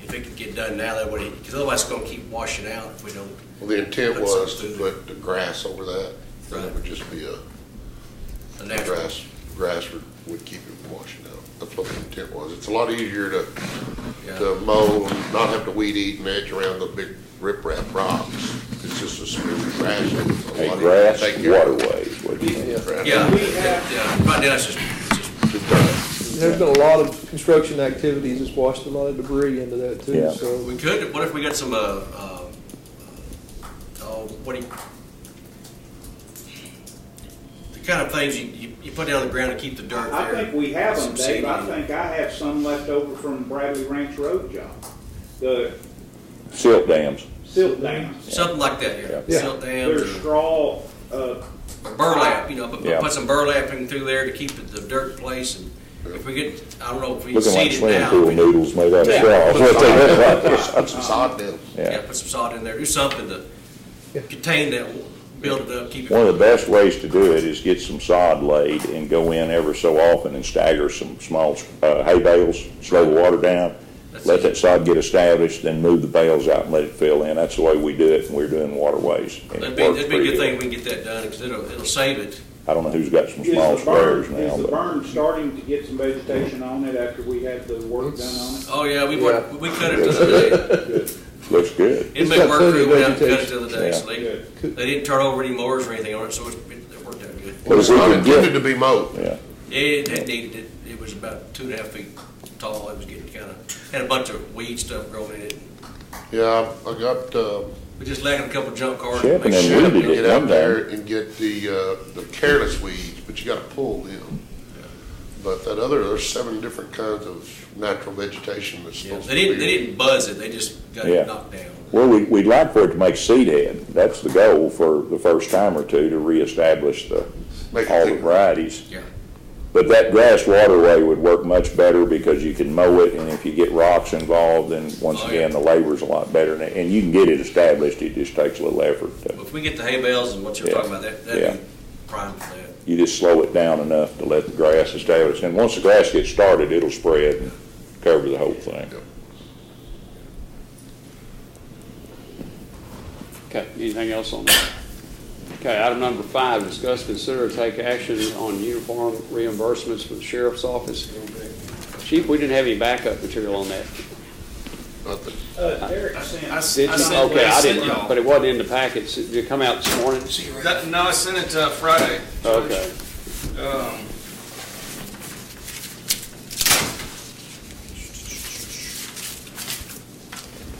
If it could get done now, that would, because otherwise it's going to keep washing out if we don't. Well, the intent Put was something to through put the grass over that. And it would just be A natural. grass would keep it from washing out. That's what the intent was. It's a lot easier Yeah. to mow and not have to weed eat and edge around the big riprap rocks. It's just a smooth grass. It's a lot A easier to grass take care of. waterways, what do you think? Grass. Yeah, We have- yeah. Right now it's just Just dirt. there's been a lot of construction activities that's washed a lot of debris into that too, Yeah. so. we could. What if we got some? What do you? The kind of things you put down on the ground to keep the dirt I there. think we have them, Some Dave. I seeding. think I have some left over from Bradley Ranch Road job. The Silt dams. silt dams. Something like that. Yeah. Yeah. Silt There's dams straw, or burlap. Yeah. Put some burlapping through there to keep the dirt in place. And if we get, I don't know if we Looking like seed it swimming now. pool we- noodles made out of Yeah. straw. That's what they look like. Put some sod down. Yeah, Yeah. put some sod in there. Do something to contain that, build it up, keep it. One of the best ways to do it is get some sod laid and go in ever so often and stagger some small hay bales, slow the water down, let that sod get established, then move the bales out and let it fill in. That's the way we do it, and we're doing waterways. And it That'd works be a pretty good thing if we can get that done, because it'll save it. I don't know who's got some Is small the burn, sprayers now, is the but burn starting to get some vegetation on it after we had the work done on it? Oh, yeah, we cut it Yes. the other day. looks good. It It's made got work plenty crew of went out and cut it vegetation. the other day, so Good. they didn't turn over any mowers or anything on it, so it worked out good. But It's if we not could get- intended to be mowed. Yeah, It needed it. It was about 2.5 feet tall. It was getting had a bunch of weed stuff growing in it. Yeah, I got, We just lagging a couple junk cars. Shep and Make them sure- weeded to it get one out there time. and get the careless weeds, but you gotta pull them. But there's 7 different kinds of natural vegetation that's Yeah, supposed to they be. didn't buzz it. They just got Yeah. it knocked down. Well, we'd like for it to make seed head. That's the goal for the first time or two, to reestablish Make it all the thicker. varieties. Yeah. But that grass waterway would work much better because you can mow it, and if you get rocks involved, then once Oh, again, yeah. the labor's a lot better. And you can get it established, it just takes a little effort. If we get the hay bales and what you're Yeah. talking about, that'd Yeah. be prime for that. You just slow it down enough to let the grass establish. And once the grass gets started, it'll spread. cover the whole thing. Okay, anything else on that? Okay, item number 5, discuss, consider, take action on uniform reimbursements for the sheriff's office. Chief, we didn't have any backup material on that. Derek sent. Did you? Okay, I didn't, but it wasn't in the packets. Did it come out this morning? No, I sent it Friday. Okay.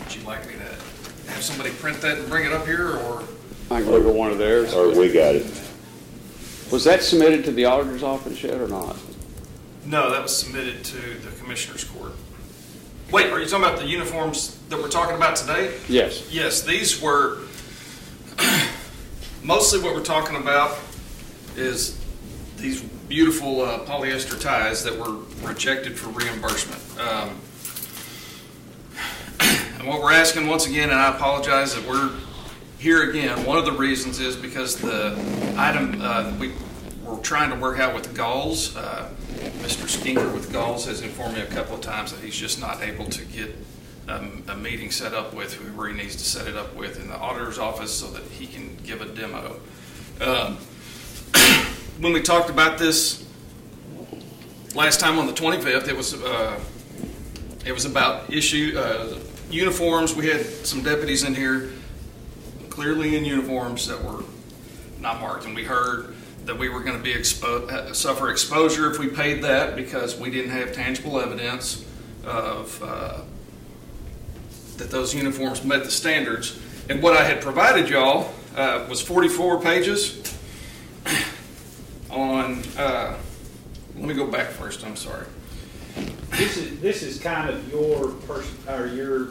Would you like me to have somebody print that and bring it up here, or? I can look at one of theirs. Or we got it. Was that submitted to the auditor's office yet or not? No, that was submitted to the Commissioner's Court. Wait, are you talking about the uniforms that we're talking about today? Yes. Yes, these were, mostly what we're talking about is these beautiful polyester ties that were rejected for reimbursement. And what we're asking once again, and I apologize that we're here again, one of the reasons is because the item we're trying to work out with the Galls. Mr. Skinker with Galls has informed me a couple of times that he's just not able to get a meeting set up with whoever he needs to set it up with in the auditor's office so that he can give a demo. When we talked about this last time on the 25th, it was about uniforms. We had some deputies in here clearly in uniforms that were not marked, and we heard that we were going to be suffer exposure if we paid that because we didn't have tangible evidence of that those uniforms met the standards. And what I had provided y'all was 44 pages on. Let me go back first. I'm sorry. This is kind of your your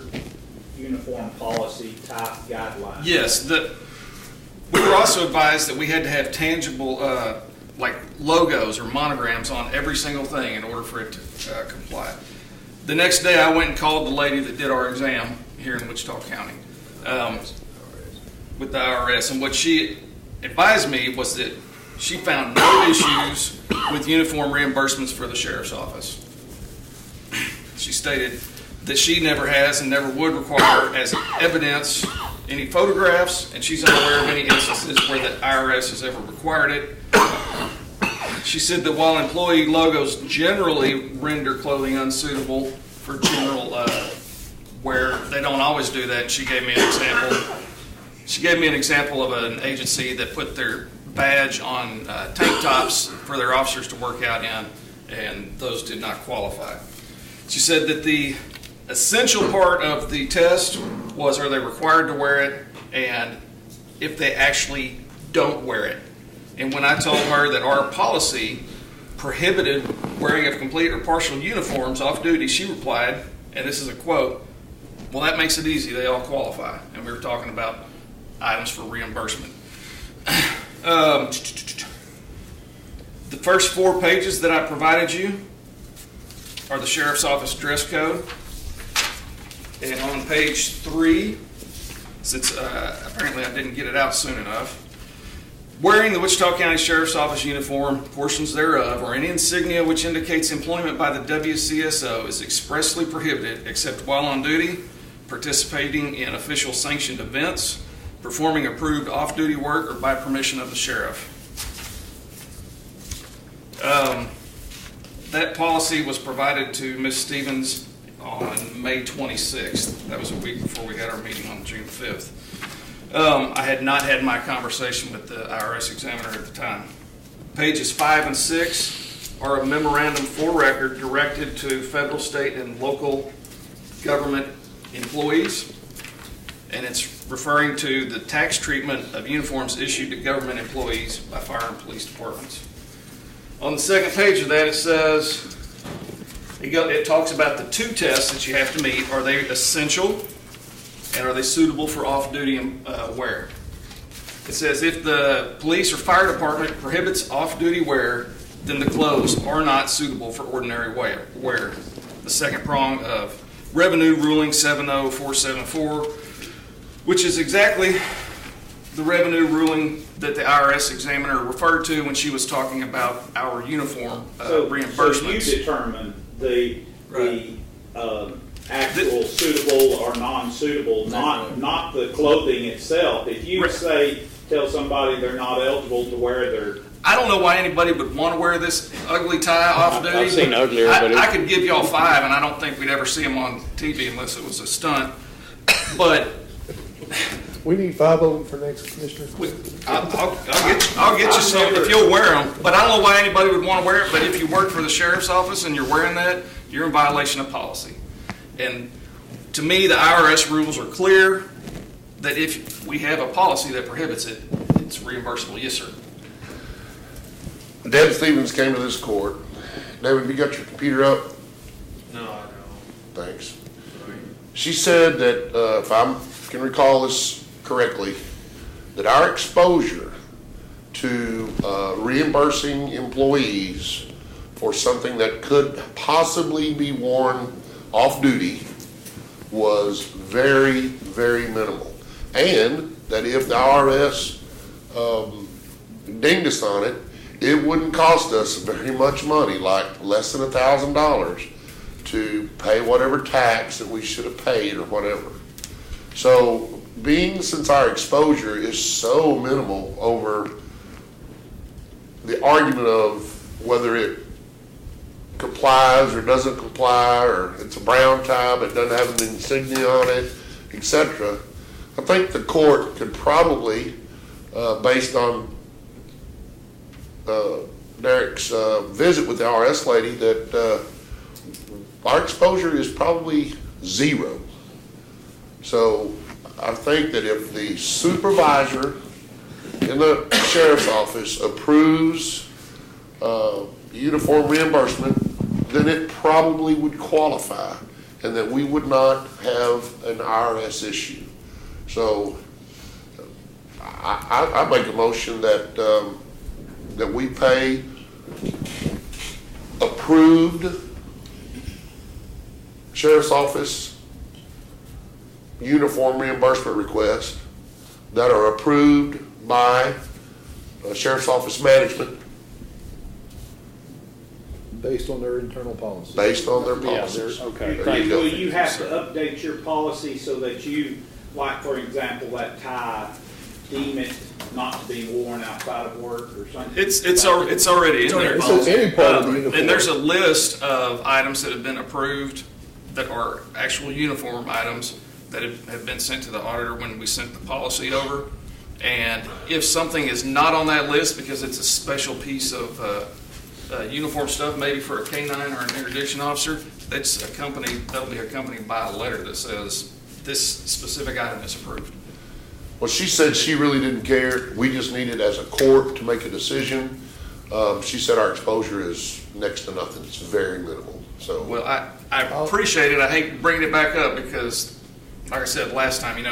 uniform policy type guideline. Yes, we were also advised that we had to have tangible, like logos or monograms on every single thing in order for it to comply. The next day, I went and called the lady that did our exam here in Wichita County with the IRS, and what she advised me was that she found no issues with uniform reimbursements for the sheriff's office. She stated that she never has and never would require as evidence any photographs, and she's unaware of any instances where the IRS has ever required it. She said that while employee logos generally render clothing unsuitable for general wear, they don't always do that. She gave me an example. She gave me an example of an agency that put their badge on tank tops for their officers to work out in, and those did not qualify. She said that the essential part of the test was, are they required to wear it, and if they actually don't wear it. And when I told her that our policy prohibited wearing of complete or partial uniforms off duty, she replied, and this is a quote, "Well, that makes it easy, they all qualify." And we were talking about items for reimbursement. The first 4 pages that I provided you are the Sheriff's Office dress code. And on page 3, since apparently I didn't get it out soon enough, wearing the Wichita County Sheriff's Office uniform, portions thereof, or any insignia which indicates employment by the WCSO is expressly prohibited except while on duty, participating in official sanctioned events, performing approved off-duty work, or by permission of the sheriff. That policy was provided to Ms. Stevens on May 26th. That was a week before we had our meeting on June 5th. I had not had my conversation with the IRS examiner at the time. Pages 5 and 6 are a memorandum for record directed to federal, state, and local government employees, and it's referring to the tax treatment of uniforms issued to government employees by fire and police departments. On the second page of that, it says, it talks about the 2 tests that you have to meet. Are they essential, and are they suitable for off-duty wear? It says if the police or fire department prohibits off-duty wear, then the clothes are not suitable for ordinary wear. The second prong of Revenue Ruling 70474, which is exactly the revenue ruling that the IRS examiner referred to when she was talking about our uniform reimbursements. So you determine the actual suitable or non-suitable, not the clothing itself. If you tell somebody they're not eligible to wear their... I don't know why anybody would want to wear this ugly tie off duty. I've seen uglier, but I could give y'all 5, and I don't think we'd ever see them on TV unless it was a stunt. But We need 5 of them for next commissioner. I'll get you some if you'll wear them. But I don't know why anybody would want to wear it. But if you work for the sheriff's office and you're wearing that, you're in violation of policy. And to me, the IRS rules are clear that if we have a policy that prohibits it, it's reimbursable. Yes, sir. Deb Stevens came to this court. Deb, have you got your computer up? No, I don't. Thanks. She said that, if I can recall this correctly, that our exposure to reimbursing employees for something that could possibly be worn off duty was very, very minimal. And that if the IRS dinged us on it, it wouldn't cost us very much money, like less than $1,000, to pay whatever tax that we should have paid or whatever. So, since our exposure is so minimal over the argument of whether it complies or doesn't comply, or it's a brown tie but doesn't have an insignia on it, etc., I think the court could probably, based on Derek's visit with the IRS lady, that our exposure is probably 0. So I think that if the supervisor in the sheriff's office approves uniform reimbursement, then it probably would qualify, and that we would not have an IRS issue. So I make a motion that that we pay approved sheriff's office uniform reimbursement requests that are approved by sheriff's office management Based on their internal policy. based on their Yeah, policies. okay. There you go. Will you have to update your policy so that you, like, for example, that tie, deem it not to be worn outside of work or something? It's already in there. It says any part of the uniform. And there's a list of items that have been approved that are actual uniform items that have been sent to the auditor when we sent the policy over. And if something is not on that list because it's a special piece of uniform stuff, maybe for a canine or an interdiction officer, that'll be accompanied by a letter that says this specific item is approved. Well, she said she really didn't care. We just needed as a court to make a decision. She said our exposure is next to nothing. It's very minimal. So, Well, I appreciate it. I hate bringing it back up because, like I said last time,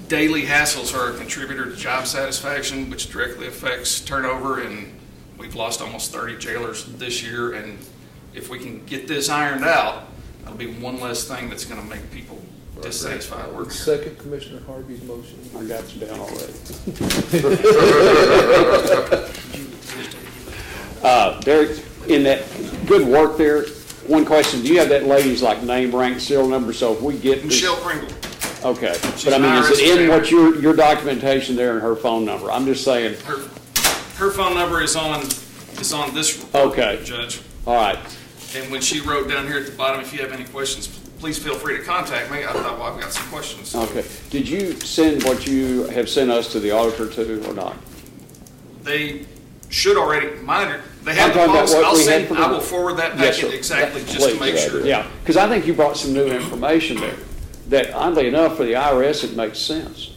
daily hassles are a contributor to job satisfaction, which directly affects turnover, and we've lost almost 30 jailers this year. And if we can get this ironed out, that'll be one less thing that's going to make people dissatisfied working here. Second Commissioner Harvey's motion. I got you down already. Derek, in that good work there, one question, do you have that lady's name, rank, serial number, so if we get this? Michelle Pringle. Okay, She's but I mean, an is it IRS in what your documentation there and her phone number? I'm just saying. Her phone number is on this report, Okay. Judge. All right. And when she wrote down here at the bottom, if you have any questions, please feel free to contact me. I thought, well, I've got some questions. Okay. Did you send what you have sent us to the auditor too, or not? They should already, they have the I'm talking about policy. what we had I will forward that Yes, packet sir. exactly just Please. to make sure. Yeah, because I think you brought some new information there that, oddly enough, for the IRS, it makes sense.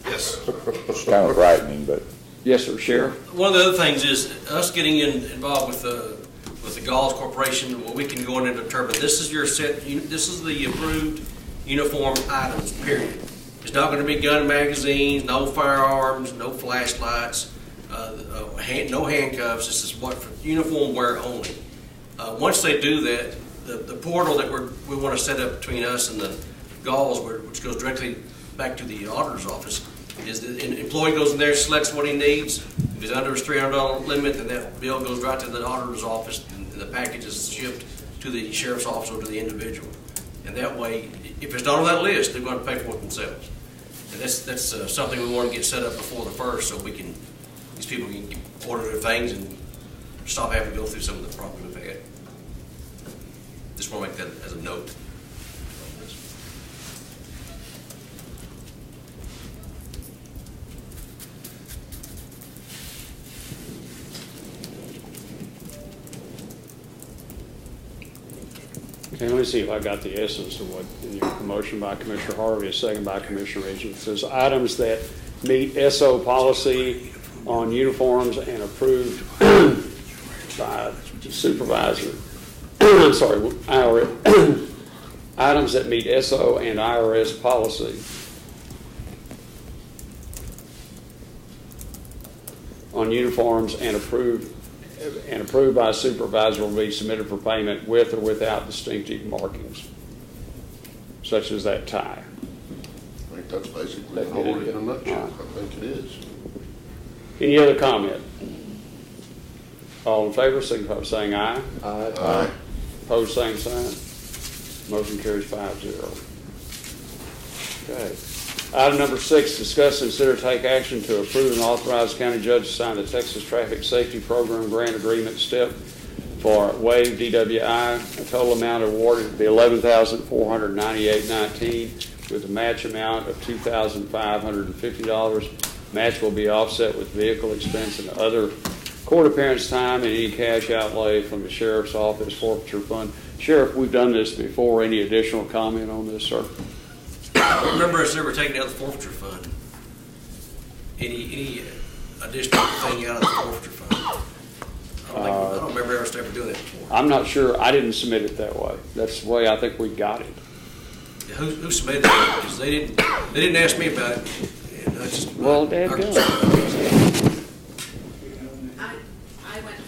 Yes. It's kind of frightening, but Yes, sir, Sheriff? One of the other things is us getting involved with the Galls Corporation, where we can go in and determine this is this is the approved uniform items, period. It's not going to be gun magazines, no firearms, no flashlights, no handcuffs. This is what for uniform wear only. Once they do that, the portal that we want to set up between us and the Galls, which goes directly back to the auditor's office, is the employee goes in there, selects what he needs. If he's under his $300 limit, then that bill goes right to the auditor's office, and the package is shipped to the sheriff's office or to the individual. And that way, if it's not on that list, they're going to pay for it themselves. And that's something we want to get set up before the 1st, so these people can order their things and stop having to go through some of the problems we've had. Just want to make that as a note. Okay, let me see if I got the essence of what, in your motion by Commissioner Harvey, a second by Commissioner Reagan. It says items that meet SO policy on uniforms and approved by supervisor. I'm sorry, IRS. Items that meet SO and IRS policy on uniforms and approved by a supervisor will be submitted for payment with or without distinctive markings, such as that tie. I think that's basically the whole in a nutshell. I think it is. Any other comment? All in favor, signify by saying aye. Aye. Aye. Opposed, same sign. Motion carries 5-0. Okay. Item number 6, discuss and consider take action to approve and authorize county judge to sign the Texas Traffic Safety Program grant agreement step for WAVE DWI. A total amount awarded to be $11,498.19 with a match amount of $2,550. Match will be offset with vehicle expense and other court appearance time and any cash outlay from the sheriff's office forfeiture fund. Sheriff, we've done this before. Any additional comment on this, sir? I don't remember us ever taking out the forfeiture fund. Any additional thing out of the forfeiture fund? I don't remember ever doing that before. I'm not sure. I didn't submit it that way. That's the way I think we got it. Yeah, who submitted it? Because they didn't ask me about it. And I just, Well, Dad, I went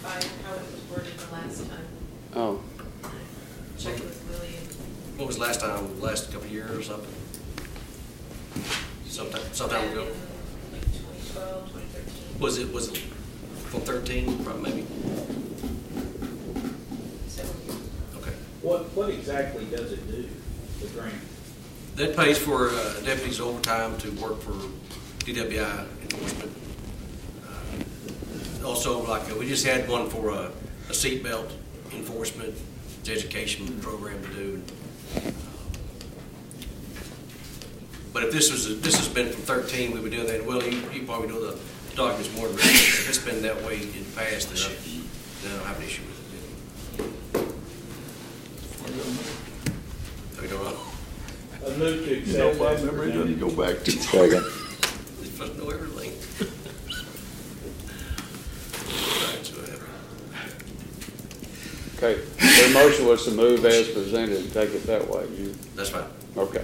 by how it was worded the last time. Oh, Checked with Lily. what was last time? Last couple of years or something? Sometime ago. Like 2012, 2013. Was it from 13? Probably maybe. Okay. What exactly does it do, the grant? That pays for deputies' overtime to work for DWI enforcement. Also, like we just had one for a seatbelt enforcement education program to do. But if this has been from 13, we would do that. Well, you probably know the documents more than me. If it's been that way in the past, then I don't have an issue with it. We don't know. A move to You know, accept my as memory presented. doesn't go back to. Second. They must know everything. Right, so okay. Their motion was to move as presented and take it that way. that's fine. Okay.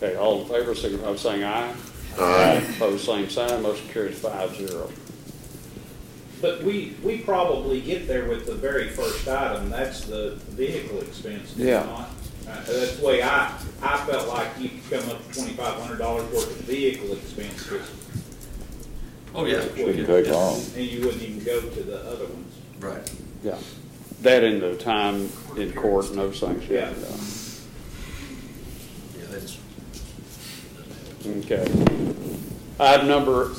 Okay, all in favor, signify by saying aye. Aye. Opposed, same sign. Motion carries 5-0. But we probably get there with the very first item, that's the vehicle expense. do we Yeah. not? That's the way I felt like you could come up with $2,500 worth of vehicle expenses. Oh yeah. Shouldn't take long. And you wouldn't even go to the other ones. Right. Yeah. That and the time in court and those things. Yeah. Yeah, that's. Okay. Item number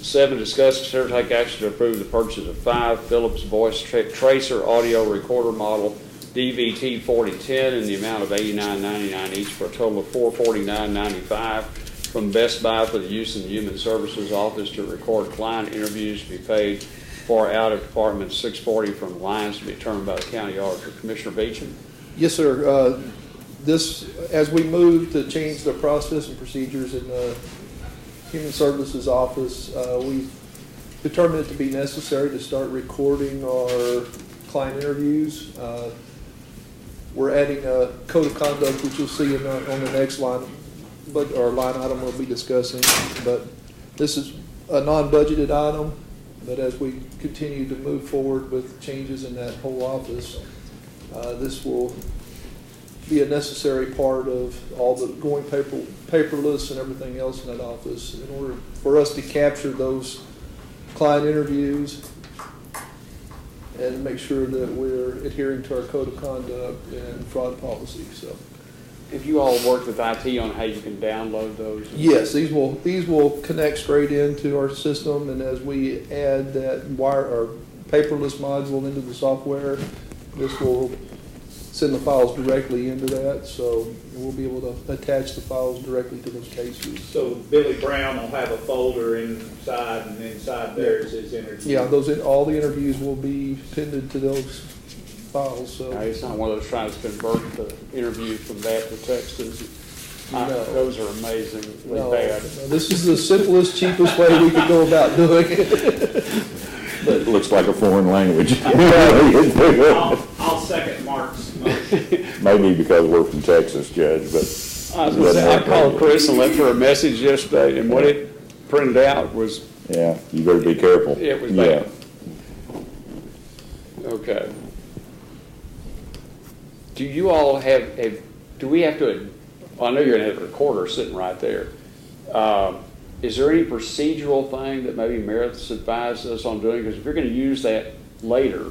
7, discuss, consider, take action to approve the purchase of 5 Philips Voice Tracer audio recorder model DVT 4010 in the amount of $89.99 each for a total of $449.95 from Best Buy for the use in the Human Services Office to record client interviews to be paid for out of Department 640 from lines to be determined by the county auditor. Commissioner Beecham? Yes, sir. This, as we move to change the process and procedures in the Human Services Office, we determined it to be necessary to start recording our client interviews. We're adding a code of conduct, which you'll see on the next line, or line item we'll be discussing. But this is a non-budgeted item, but as we continue to move forward with changes in that whole office, this will be a necessary part of all the going paperless and everything else in that office in order for us to capture those client interviews and make sure that we're adhering to our code of conduct and fraud policy, so. If you all worked with IT on how you can download those? Yes, these will connect straight into our system, and as we add that wire or paperless module into the software, this will send the files directly into that, so we'll be able to attach the files directly to those cases. So Billy Brown will have a folder inside, and inside there's his interview. Yeah, all the interviews will be pinned to those files, so. No, it's not one of those trying to convert the interview from that to text, is it? No. Those are amazingly No, bad. no, this is the simplest, cheapest way we could go about doing it. It looks like a foreign language. I'll second Mark's motion. Maybe because we're from Texas, Judge, but. I was gonna say, I called Chris and left her a message yesterday, and what it printed out was, Yeah, you better be careful. it was Yeah. bad. Okay. Do you all do we have to, well, I know you're gonna have a recorder sitting right there. Is there any procedural thing that maybe Meredith's advised us on doing? Because if you're gonna use that later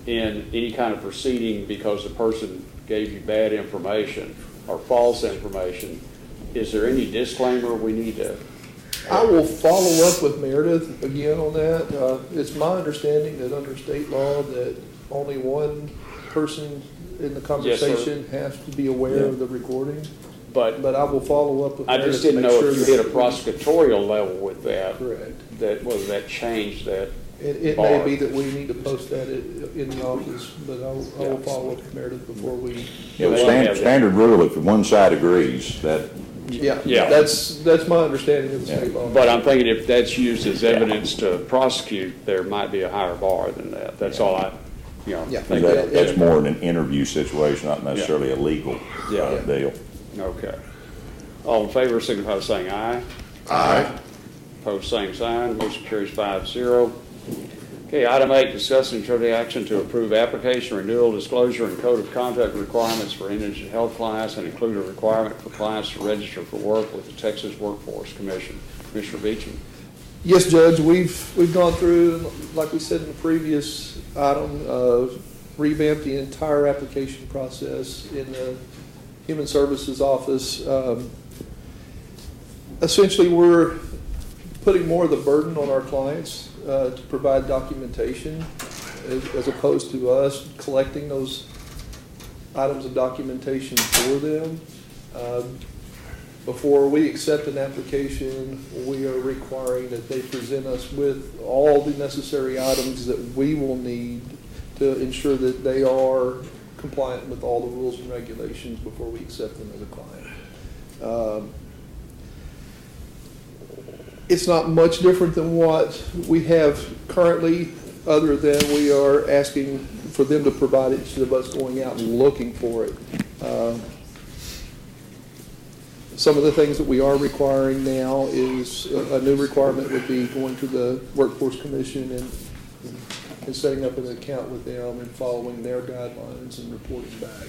in any kind of proceeding because the person gave you bad information or false information, is there any disclaimer we need to? I will follow up with Meredith again on that. It's my understanding that under state law that only one person in the conversation has to be aware of the recording. But I will follow up with I Meredith. just didn't to make know if sure you hit a that- prosecutorial level with that. Correct. That, whether that changed that. It bar. may be that we need to post that in the office, but I will follow up with Meredith before we. Yeah, the They don't have that. standard rule, if one side agrees, that, Yeah, Yeah. that's my understanding of the state law. But I'm thinking if that's used as evidence to prosecute, there might be a higher bar than that. That's all I, Yeah. think. that's more in an interview situation, not necessarily a legal Yeah. deal. Okay. All in favor, signify by saying aye. Aye. Opposed, same sign. Motion carries 5-0. Okay, item 8, discuss and consider action to approve application renewal, disclosure, and code of conduct requirements for indigent health clients, and include a requirement for clients to register for work with the Texas Workforce Commission. Commissioner Beecham. Yes, Judge, we've gone through, like we said in the previous item, revamped the entire application process in the Human Services Office. Essentially, we're putting more of the burden on our clients to provide documentation as opposed to us collecting those items of documentation for them. Before we accept an application, we are requiring that they present us with all the necessary items that we will need to ensure that they are compliant with all the rules and regulations before we accept them as a client. It's not much different than what we have currently, other than we are asking for them to provide it instead of us going out and looking for it. Some of the things that we are requiring now is a new requirement would be going to the Workforce Commission and setting up an account with them and following their guidelines and reporting back.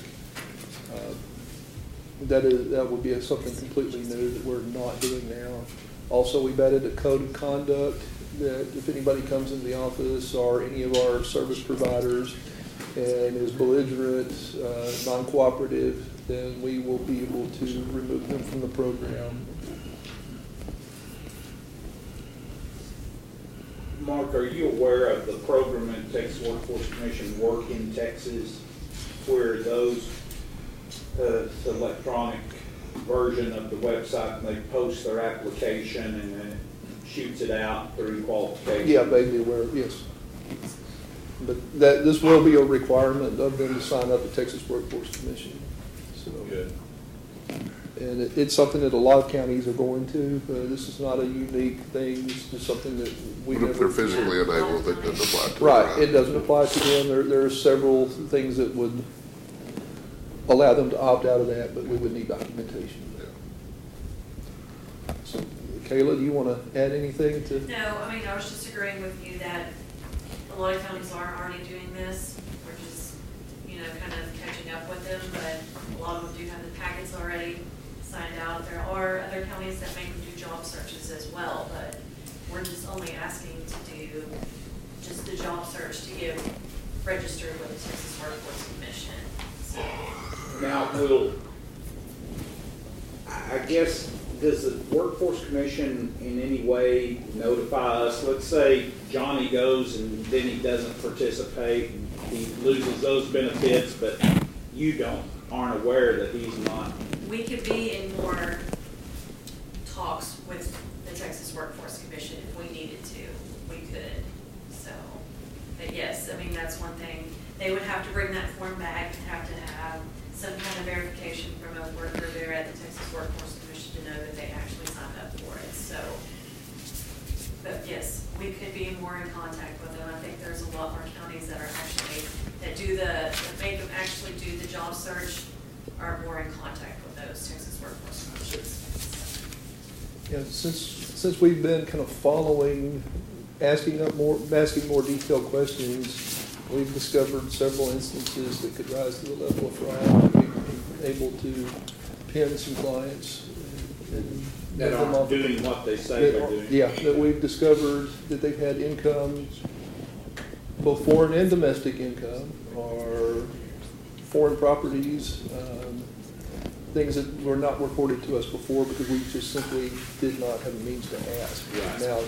That would be something completely new that we're not doing now. Also, we've added a code of conduct that if anybody comes into the office or any of our service providers and is belligerent, non-cooperative, then we will be able to remove them from the program. Mark, are you aware of the program in Texas Workforce Commission Work in Texas, where those electronic version of the website, and they post their application and then it shoots it out through qualification? Yeah, vaguely aware, yes. But this will be a requirement of them to sign up at Texas Workforce Commission. So, Good. and it's something that a lot of counties are going to. This is not a unique thing. It's just something that we But if never. they're physically enabled, it doesn't apply to them. Right, it doesn't apply to them. There are several things that would allow them to opt out of that, but we would need documentation. So, Kayla, do you want to add anything to? No, I mean, I was just agreeing with you that a lot of counties are already doing this. We're just, kind of catching up with them, but a lot of them do have the packets already signed out. There are other counties that make them do job searches as well, but we're just only asking to just the job search to get registered with the Texas Workforce Commission. So, Now, I guess, does the Workforce Commission in any way notify us? Let's say Johnny goes and then he doesn't participate, and he loses those benefits, but you aren't aware that he's not. we could be in more talks with the Texas Workforce Commission if we needed to. We could. So, but yes, I mean, that's one thing. They would have to bring that form back and have to have some kind of verification from a worker there at the Texas Workforce Commission to know that they actually signed up for it. So, but yes, we could be more in contact with them. I think there's a lot more counties that are actually, that make them actually do the job search, are more in contact with those Texas Workforce Commissions. Yeah, since we've been kind of following, asking more detailed questions, we've discovered several instances that could rise to the level of fraud. We've been able to pin some clients and That get them aren't off- doing what they say they're doing. Yeah, that we've discovered that they've had income, both foreign and domestic income, or foreign properties, things that were not reported to us before because we just simply did not have a means to ask. Right. Now,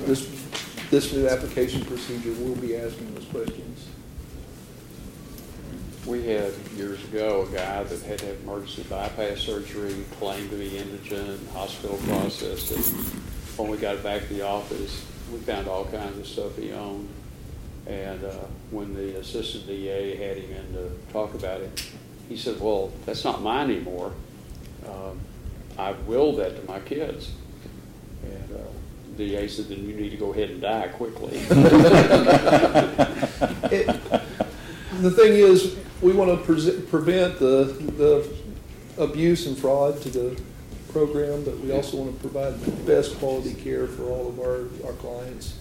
this new application procedure will be asking those questions. We had years ago a guy that had to have emergency bypass surgery, claimed to be indigent, hospital processed it. When we got back to the office, we found all kinds of stuff he owned. And when the assistant DA had him in to talk about it, he said, well, that's not mine anymore. I willed that to my kids. And the DA said, then you need to go ahead and die quickly. The thing is, we want to prevent the abuse and fraud to the program, but we also want to provide the best quality care for all of our clients.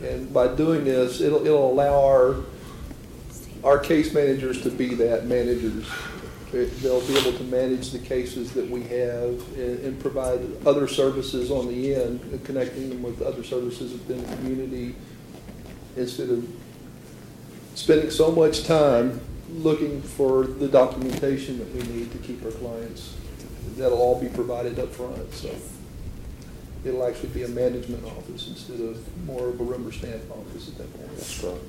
And by doing this, it'll allow our case managers to be that managers. They'll be able to manage the cases that we have and provide other services on the end, connecting them with other services within the community, instead of spending so much time looking for the documentation that we need to keep our clients. That'll all be provided up front. So it'll actually be a management office instead of more of a rubber stamp office at that point. That's right.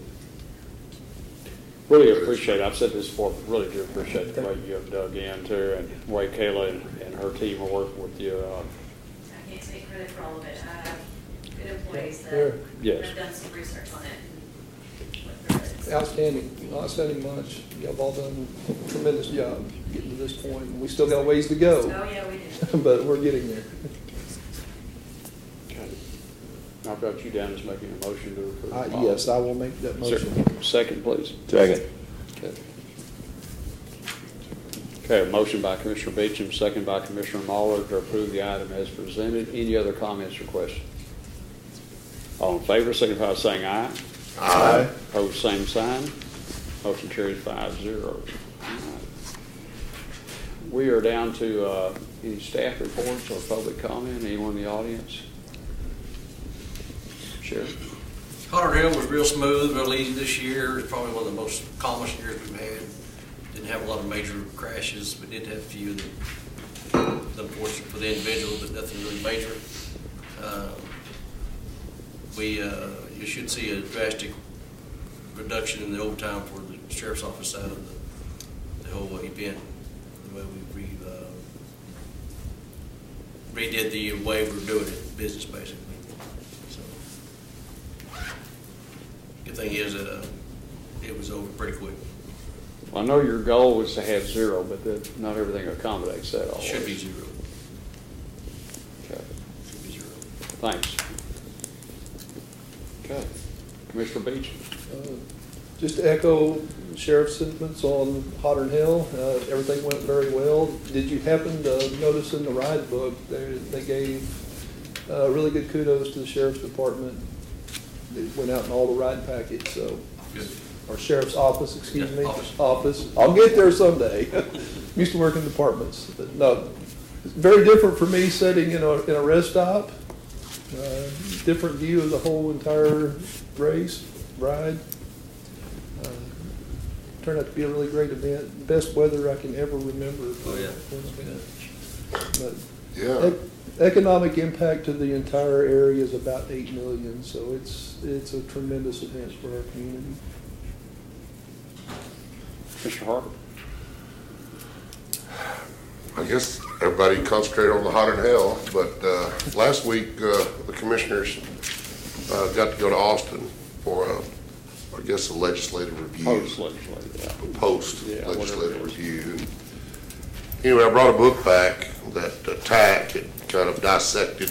Really appreciate it. I've said this before, but really do appreciate the way you have dug into and the way Kayla and her team are working with you. I can't take credit for all of it. I have good employees Sure. that Yes. have done some research on it and went through it. Outstanding bunch. Y'all all done a tremendous job getting to this point. And we still got a ways to go, Oh, yeah, we do. but we're getting there. Okay. I've got you down as making a motion to approve. Yes, I will make that motion. Second, please. Second. Okay. Okay, a motion by Commissioner Beecham, second by Commissioner Muller to approve the item as presented. Any other comments or questions? All in favor, signify by saying aye. Aye. Opposed, same sign. Motion carries 5-0. All right. We are down to any staff reports or public comment. Anyone in the audience? Sheriff? Hotter Hill was real smooth, real easy this year. It's probably one of the most calmest years we've had. Didn't have a lot of major crashes, but did have a few that unfortunate for the individual, but nothing really major. You should see a drastic reduction in the overtime for the sheriff's office side of the whole event. The way we redid the way we're doing it, business basically. So, good thing is that it was over pretty quick. Well, I know your goal was to have 0, but not everything accommodates that always. Should be 0. Okay, Should be 0. thanks. Okay, Commissioner Beach? Just to echo Sheriff's sentiments on Hotter Hill, everything went very well. Did you happen to notice in the ride book, they gave really good kudos to the Sheriff's Department. They went out in all the ride packets, so. Good. Or Sheriff's Office, excuse Yeah, me. office. I'll get there someday. Used to work in departments, but no. It's very different for me sitting in a rest stop. Different view of the whole entire race. ride. Turned out to be a really great event. Best weather I can ever remember. Oh, yeah. But Yeah. economic impact to the entire area is about 8 million, so it's a tremendous event for our community. Mr. Harper? I guess everybody concentrated on the hotter than hell, but last week, the commissioners got to go to Austin for, I guess, a legislative review. Post-legislative, yeah. Yeah, Post-legislative whatever it is. review. Anyway, I brought a book back that TAC had kind of dissected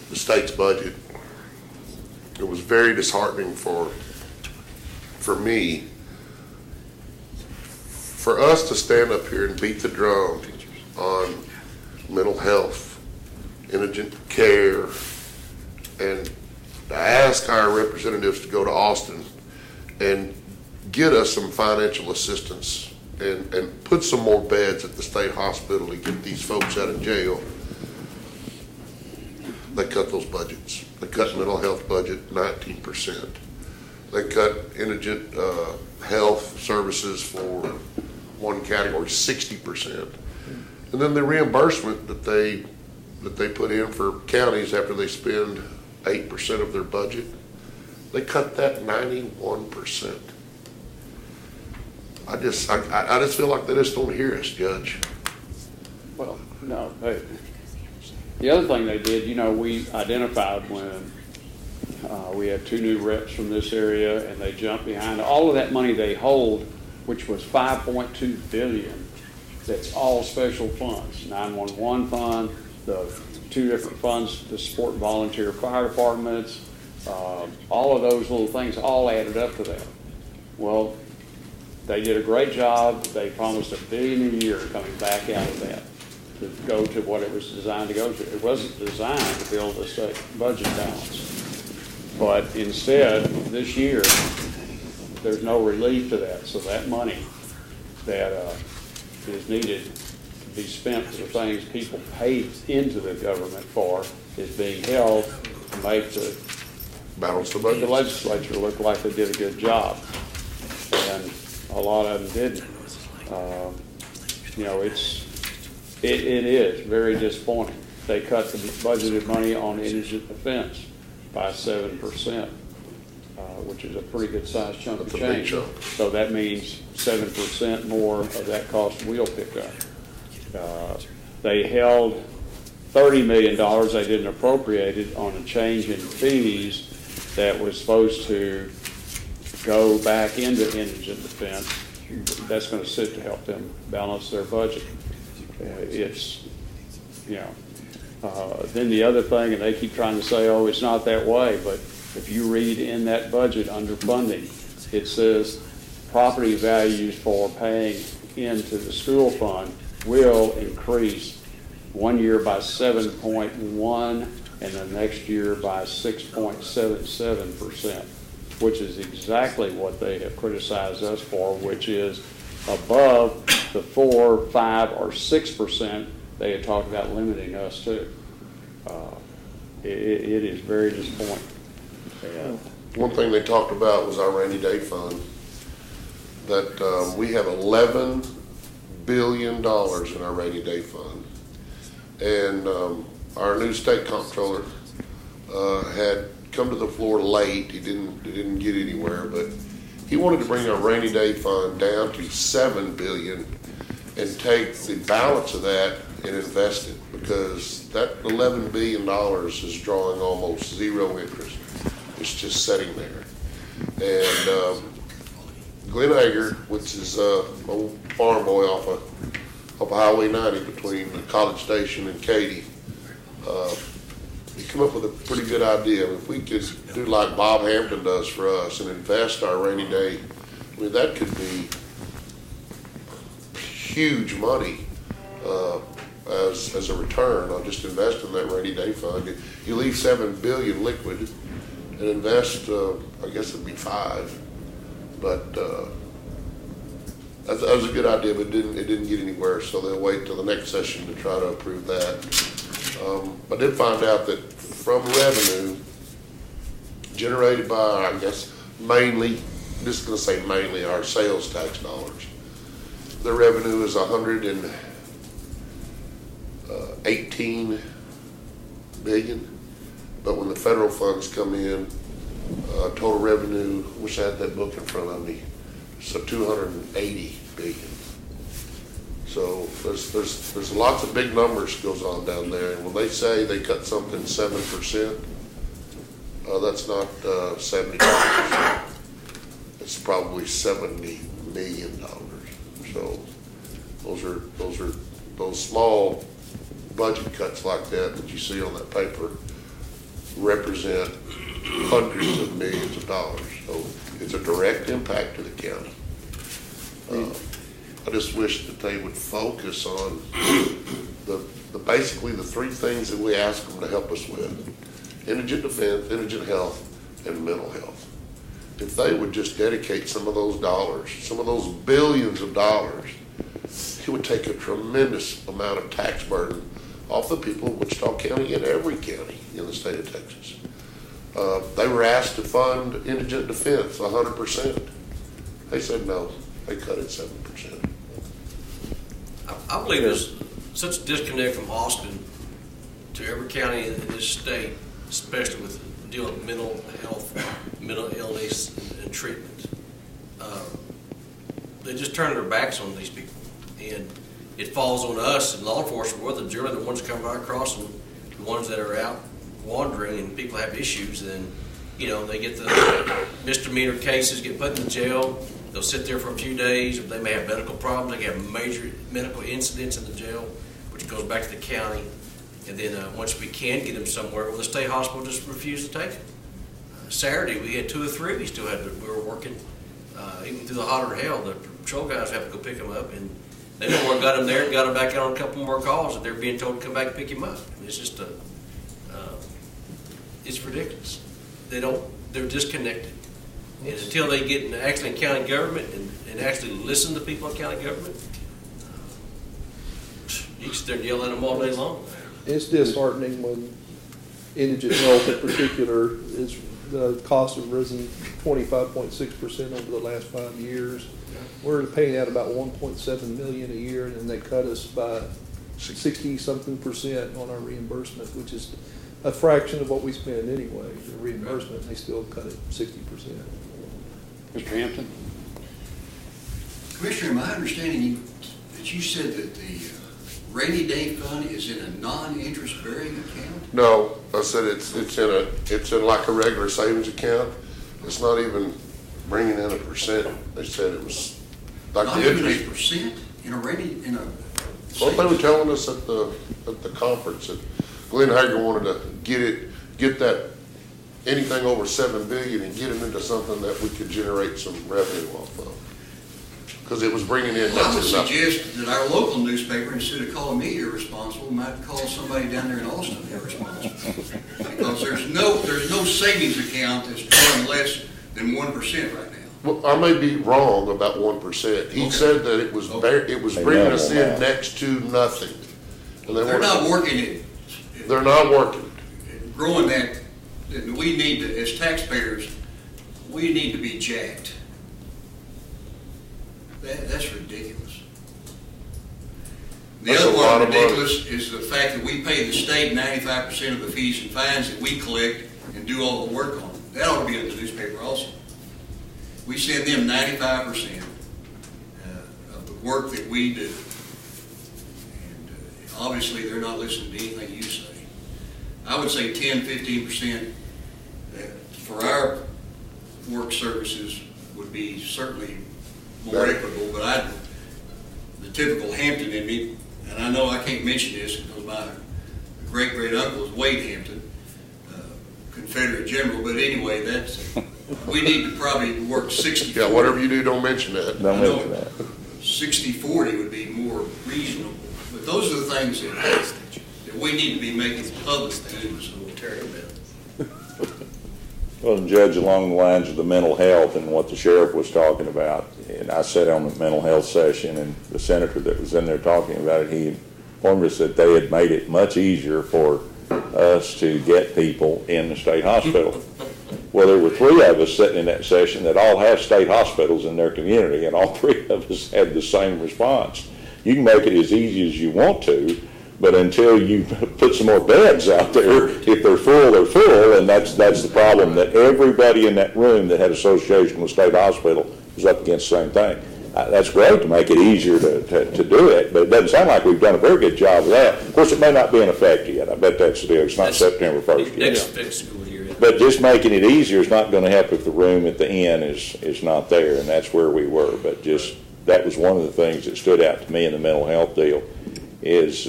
the state's budget. It was very disheartening for me, for us to stand up here and beat the drum on mental health, indigent care, and to ask our representatives to go to Austin and get us some financial assistance and put some more beds at the state hospital to get these folks out of jail. They cut those budgets. They cut mental health budget 19%. They cut indigent health services for one category 60%. And then the reimbursement that they put in for counties after they spend 8% of their budget, they cut that 91%. I just feel like they just don't hear us, Judge. Well, no. The other thing they did, we identified when we had 2 new reps from this area, and they jumped behind all of that money they hold, which was $5.2 billion. That's all special funds, 911 fund, the 2 different funds to support volunteer fire departments, all of those little things all added up to that. Well, they did a great job. They promised $1 billion a year coming back out of that to go to what it was designed to go to. It wasn't designed to build a state budget balance. But instead, this year, there's no relief to that. So that money that is needed to be spent for the things people pay into the government for is being held to make the legislature look like they did a good job. And a lot of them didn't. It is very disappointing. They cut the budgeted money on indigent defense by 7%, which is a pretty good sized chunk of change. So that means 7% more of that cost we'll pick up. They held $30 million they didn't appropriate it on a change in fees that was supposed to go back into indigent defense. That's going to sit to help them balance their budget. Then the other thing, and they keep trying to say, oh, it's not that way, but if you read in that budget under funding, it says property values for paying into the school fund will increase one year by 7.1 and the next year by 6.77%, which is exactly what they have criticized us for, which is above the 4, 5, or 6% they had talked about limiting us to. It is very disappointing. One thing they talked about was our rainy day fund, that we have $11 billion in our rainy day fund. And our new state comptroller had come to the floor late. He didn't get anywhere, but he wanted to bring our rainy day fund down to $7 billion and take the balance of that and invest it, because that $11 billion is drawing almost zero interest. It's just sitting there. And Glenn Hager, which is an old farm boy off of Highway 90 between College Station and Katy, he came up with a pretty good idea. If we could do like Bob Hampton does for us and invest our rainy day, I mean, that could be huge money as a return on just investing in that rainy day fund. You leave $7 billion liquid and invest, I guess it'd be $5 billion, but that was a good idea, but it didn't get anywhere, so they'll wait till the next session to try to approve that. I did find out that from revenue, generated by, I guess, mainly, just gonna say mainly our sales tax dollars. The revenue is 118 billion, but when the federal funds come in, total revenue, wish I had that book in front of me, so 280 billion. So there's lots of big numbers goes on down there, and when they say they cut something 7%, that's not 70%. It's probably $70 million. So those small budget cuts like that you see on that paper represent hundreds of millions of dollars. So it's a direct impact to the county. I just wish that they would focus on basically the three things that we ask them to help us with: indigent defense, indigent health, and mental health. If they would just dedicate some of those dollars, some of those billions of dollars, it would take a tremendous amount of tax burden off the people of Wichita County and every county in the state of Texas. They were asked to fund indigent defense 100%. They said no. They cut it 7%. I believe there's such a disconnect from Austin to every county in this state, especially with dealing with mental health, mental illness, and treatment. They just turn their backs on these people, and it falls on us and law enforcement. We're generally the ones coming right across them, the ones that are out wandering, and people have issues. Then, they get the misdemeanor cases, get put in the jail. They'll sit there for a few days. They may have medical problems. They can have major medical incidents in the jail, which goes back to the county. And then once we can get them somewhere, well, the state hospital just refused to take them. Saturday, we had 2 or 3 we still had. We were working even through the hotter hell. The patrol guys have to go pick them up, and they got them there and got them back out on a couple more calls, and they're being told to come back and pick him up. It's just it's ridiculous. They're disconnected. And until they get actually in county government and actually listen to people in county government, you can sit there and yell at them all day long. It's disheartening when indigent health in particular the costs have risen 25.6% over the last 5 years. We're paying out about 1.7 million a year, and then they cut us by 60-something% on our reimbursement, which is a fraction of what we spend anyway. The reimbursement, they still cut it 60%. Mr. Hampton? Commissioner, my understanding that you said that the rainy day fund is in a non-interest bearing account? No, I said it's in like a regular savings account. It's not even bringing in 1%. They said it was like not even 1% in a Well, they were telling us at the conference that Glenn Hager wanted to get that anything over $7 billion and get it into something that we could generate some revenue off of. Because it was bringing in. Well, I would suggest that our local newspaper, instead of calling me irresponsible, might call somebody down there in Austin irresponsible. Because there's no savings account that's paying less than 1% right now. Well, I may be wrong about 1%. He said that it was bringing us in next to nothing. And they're not working it. They're not working. Growing that we need to, as taxpayers, we need to be jacked. That's ridiculous. The other part ridiculous is the fact that we pay the state 95% of the fees and fines that we collect and do all the work on. That ought to be in the newspaper also. We send them 95% of the work that we do. And obviously they're not listening to anything you say. I would say 10-15% for our work services would be certainly more equitable, but the typical Hampton in me, and I know I can't mention this because my great-great-uncle is Wade Hampton, Confederate general, but anyway, we need to probably work 60-40. Yeah, whatever you do, don't mention that. Don't mention that. 60-40 would be more reasonable. But those are the things that we need to be making public news, so we'll tear them down. Well, Judge, along the lines of the mental health and what the sheriff was talking about, and I sat on the mental health session, and the senator that was in there talking about it, he informed us that they had made it much easier for us to get people in the state hospital. Well, there were 3 of us sitting in that session that all have state hospitals in their community, and all 3 of us had the same response. You can make it as easy as you want to, but until you put some more beds out there, if they're full, they're full, and that's the problem, that everybody in that room that had association with state hospital was up against the same thing. That's great to make it easier to do it, but it doesn't sound like we've done a very good job of that. Of course, it may not be in effect yet. I bet that's the deal. It's not September 1st yet. Next school year. But just making it easier is not going to help if the room at the inn is not there, and that's where we were. But just, that was one of the things that stood out to me in the mental health deal, is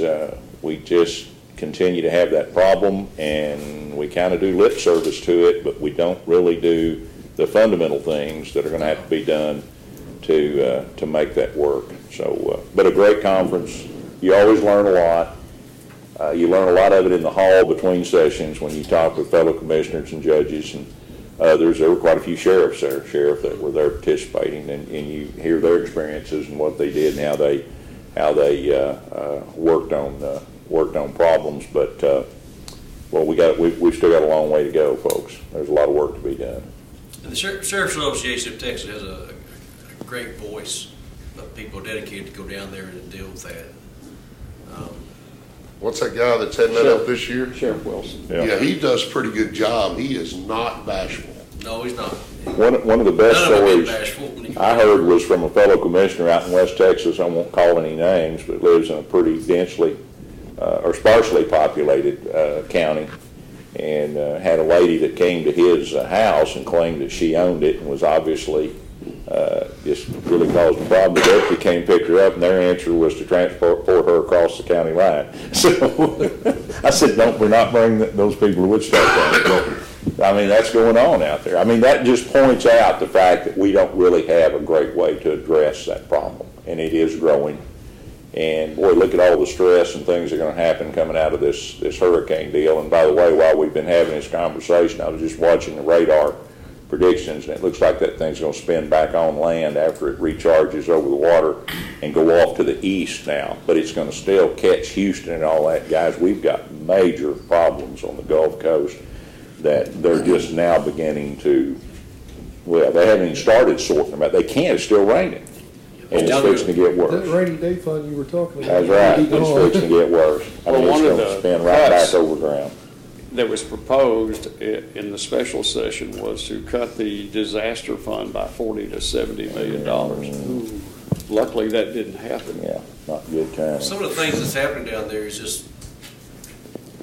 we just continue to have that problem, and we kind of do lip service to it, but we don't really do the fundamental things that are going to have to be done to make that work. So, but a great conference. You always learn a lot. You learn a lot of it in the hall between sessions when you talk with fellow commissioners and judges and others. There were quite a few sheriffs that were there participating, and you hear their experiences and what they did and how they worked on problems. But well, we've still got a long way to go, folks. There's a lot of work to be done. And the Sheriff's Association of Texas has a great voice of people dedicated to go down there and deal with that. What's that guy that's heading that up this year? Sheriff Wilson. Yeah, he does a pretty good job. He is not bashful. No, he's not. One of the best stories I heard was from a fellow commissioner out in West Texas. I won't call any names, but lives in a pretty densely or sparsely populated county, and had a lady that came to his house and claimed that she owned it and was obviously just really caused a problem. The deputy came, picked her up, and their answer was to transport her across the county line. So I said, we're not bringing those people to Wichita County. I mean, that's going on out there. I mean, that just points out the fact that we don't really have a great way to address that problem, and it is growing. And boy, look at all the stress and things that are going to happen coming out of this hurricane deal. And by the way, while we've been having this conversation, I was just watching the radar predictions, and it looks like that thing's going to spin back on land after it recharges over the water and go off to the east now. But it's going to still catch Houston and all that. Guys, we've got major problems on the Gulf Coast that they're just now beginning to, well, they haven't even started sorting them out. They can't. It's still raining. And it's fixing to get worse. That rainy day fund you were talking about. That's right. It's fixing to get worse. I mean, it's going to spin right back over ground. That was proposed in the special session was to cut the disaster fund by $40 to $70 million. Luckily, that didn't happen. Yeah, not good timing. Some of the things that's happening down there is just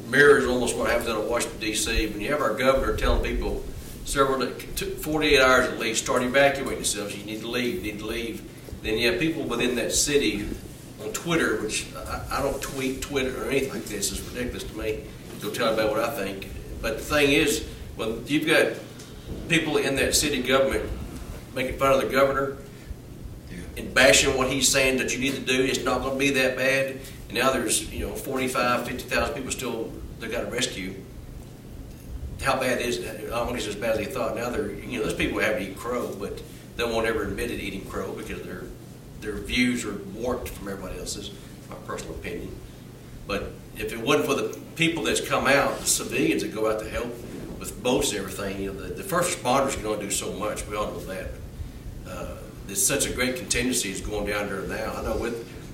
mirrors almost what happens out of Washington, D.C. When you have our governor telling people 48 hours at least, start evacuating yourselves, you need to leave. Then you have people within that city on Twitter, which I don't tweet Twitter or anything like this. It's ridiculous to me. Go tell about what I think. But the thing is, when you've got people in that city government making fun of the governor and bashing what he's saying that you need to do, it's not going to be that bad. And now there's 45, 50,000 people still they got to rescue. How bad is it? I don't think it's as bad as they thought. Now those people have to eat crow, but they won't ever admit it eating crow because their views are warped from everybody else's. My personal opinion. But if it wasn't for the people that's come out, the civilians that go out to help with boats and everything, the first responders can only do so much. We all know that. There's such a great contingency is going down there now. I know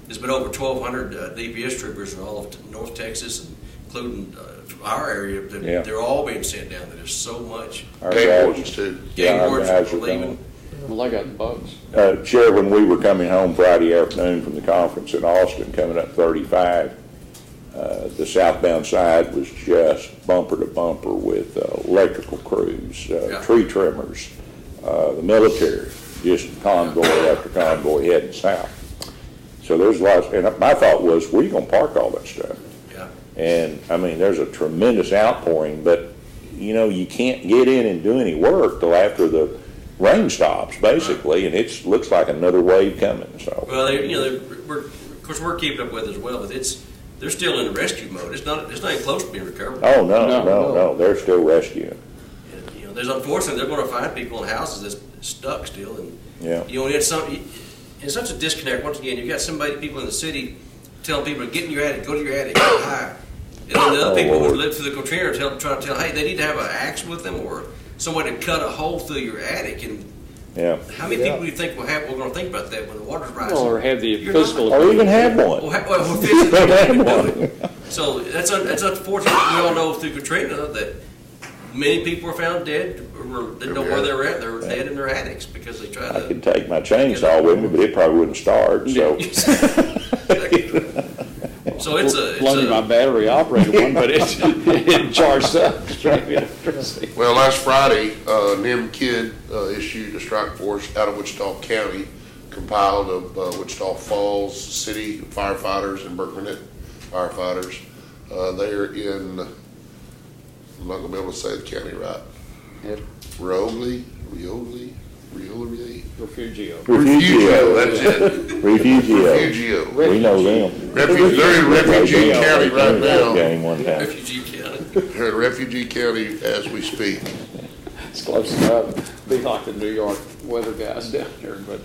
there's been over 1,200 DPS troopers in all of North Texas, including our area. They're all being sent down there. There's so much. Our guys too. Gang wardens are leaving. Well, I got bugs. Chair, when we were coming home Friday afternoon from the conference in Austin, coming up 35, the southbound side was just bumper to bumper with electrical crews, tree trimmers, the military, just convoy after convoy heading south. So there's lots, and my thought was, where are you going to park all that stuff? Yeah. And I mean, there's a tremendous outpouring, but you can't get in and do any work till after the rain stops, basically, and it looks like another wave coming. So well, of course we're keeping up with it as well, but they're still in rescue mode. It's not even close to being recovered. Oh no, they're still rescuing. And, there's unfortunately they're going to find people in houses that's stuck still, and it's such a disconnect. Once again, you've got people in the city telling people to get in your attic, go to your attic, get high, and then the other people who live through the Katrina trying to tell, hey, they need to have an axe with them or somebody to cut a hole through your attic, and Yeah. how many people do you think we're going to think about that when the water's rising? Or have the You're physical. not. Or even have one. Well, physically, they do it. So that's unfortunate. We all know through Katrina that many people were found dead, or didn't know where they were at. They were dead in their attics because they tried I to. could take my chainsaw with me, but it probably wouldn't start, so. So it's Loaned my battery operated one, but it charged up. Well, last Friday, NIM Kid issued a strike force out of Wichita County, compiled of Wichita Falls City firefighters and Burkmanite firefighters. They're in, I'm not gonna be able to say the county right. Yep. Rioli. Refugio, that's it. Refugio. Refugio. We know them. They're in Refugee County right now. Game one time. Refugee County. They're in Refugee County as we speak. It's close enough. Be like the New York weather guys down here, but.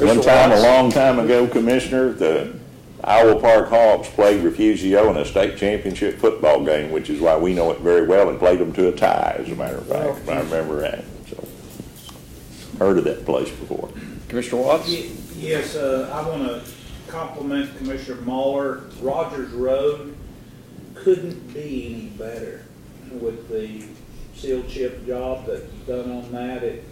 One time, a long time ago, Commissioner, the Iowa Park Hawks played Refugio in a state championship football game, which is why we know it very well, and played them to a tie, as a matter of fact, if I remember right. So, heard of that place before. Commissioner Watts? Yes, I want to compliment Commissioner Muller. Rogers Road couldn't be any better with the seal chip job that's done on that. It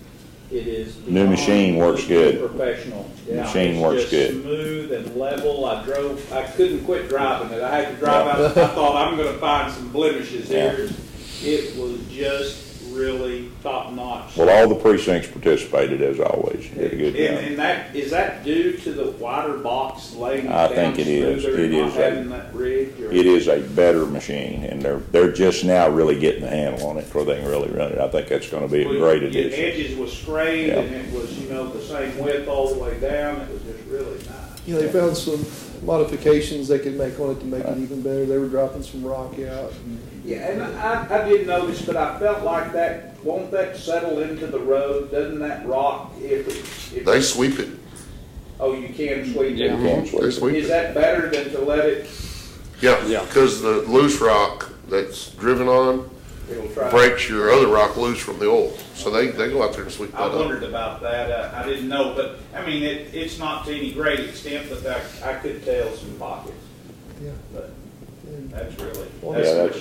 is New machine works good. Professional. Yeah, Machine works good. It's just smooth and level. I couldn't quit driving it. I had to drive out. I thought I'm going to find some blemishes here. It was just really top notch. Well, all the precincts participated, as always. Did a good job. And is that due to the wider box laying I down think it is. smoother It and not is having that ridge? Or? It is a better machine, and they're just now really getting the handle on it before they can really run it. I think that's going to be a great The addition. edges was sprayed and it was, the same width all the way down. It was just really nice. Yeah, they found some modifications they could make on it to make it even better. They were dropping some rock out. Yeah, and I did notice, but I felt like won't that settle into the road? Doesn't that rock if They sweep it. Oh, you can sweep it? They sweep Is it. that better than to let it? Yeah, because the loose rock that's driven on It'll try. breaks your other rock loose from the oil. So they go out there and sweep that I up. wondered about that. I didn't know, but I mean, it's not to any great extent, but I could tell some pockets. Yeah. But that's really.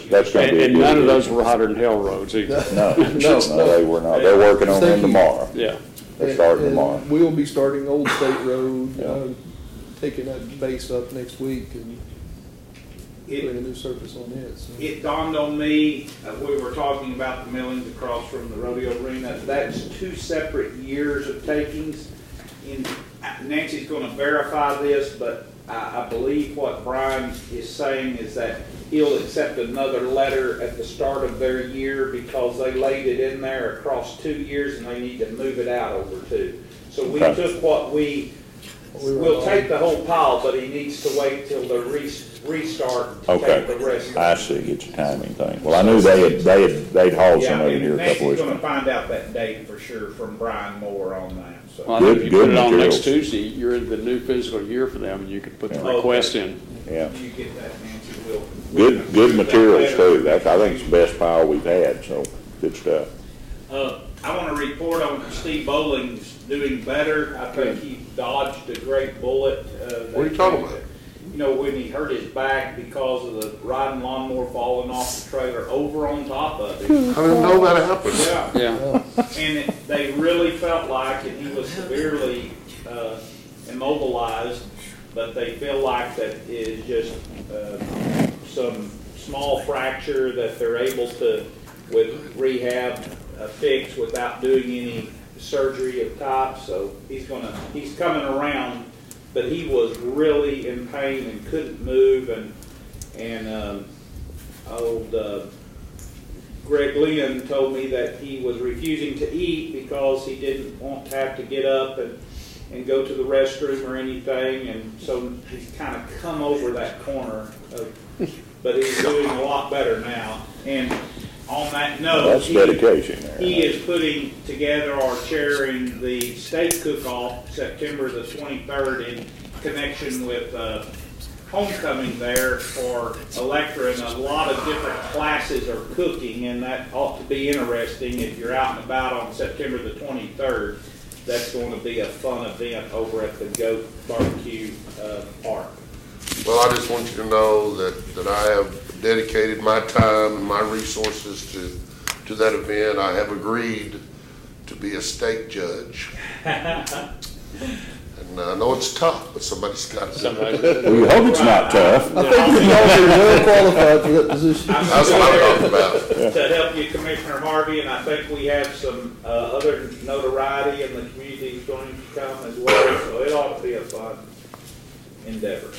That's going to be a And good none of those addition. were hotter than hell roads either. No, they were not. They're working on them tomorrow. Yeah. They're starting tomorrow. And we'll be starting Old State Road, Yeah. taking that base up next week and putting a new surface on it. So. It dawned on me, we were talking about the millings across from the rodeo arena, that's 2 separate years of takings. Nancy's going to verify this, but I believe what Brian is saying is that he'll accept another letter at the start of their year because they laid it in there across 2 years and they need to move it out over 2. So we Okay. took we'll take the whole pile, but he needs to wait till the restart to Okay, take the rest. I see. It's a timing thing. Well, I knew they'd hauled some of it here a couple Nancy's weeks going to ago. find out that date for sure from Brian Moore on that. So. Well, I think if you Good put it on materials. next Tuesday, you're in the new fiscal year for them, and you could put the Yeah. request in. Yeah. You get that, Nancy, will. Good materials too. I think it's the best pile we've had, so good stuff. I want to report on Steve Bowling's doing better. I think he dodged a great bullet. What are you talking about? When he hurt his back because of the riding lawnmower falling off the trailer over on top of him. I didn't know that happened. Yeah. And they really felt like, and he was severely immobilized, but they feel like that is just some small fracture that they're able to, with rehab, fix without doing any surgery of type. So he's coming around, but he was really in pain and couldn't move, and old Greg Lynn told me that he was refusing to eat because he didn't want to have to get up and go to the restroom or anything, and so he's kind of come over that corner, but he's doing a lot better now. And on that note, That's dedication there. he is putting together or chairing the state cook-off September the 23rd in connection with homecoming there for Electra, and a lot of different classes are cooking, and that ought to be interesting if you're out and about on September the 23rd. That's going to be a fun event over at the Goat Barbecue Park. Well, I just want you to know that I have dedicated my time and my resources to that event. I have agreed to be a steak judge. And I know it's tough, but somebody's got to do it. We hope it's not tough. I think you're well qualified for that position. That's what I'm talking about. To help you, Commissioner Harvey, and I think we have some other notoriety in the community is going to come as well, so it ought to be a fun endeavor.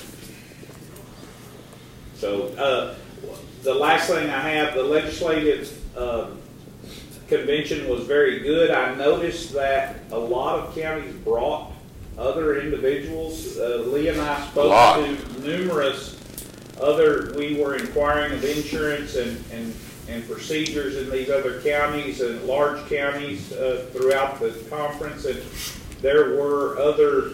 So, the last thing I have, the legislative convention was very good. I noticed that a lot of counties brought other individuals. Lee and I spoke to numerous we were inquiring of insurance and procedures in these other counties and large counties throughout the conference, and there were other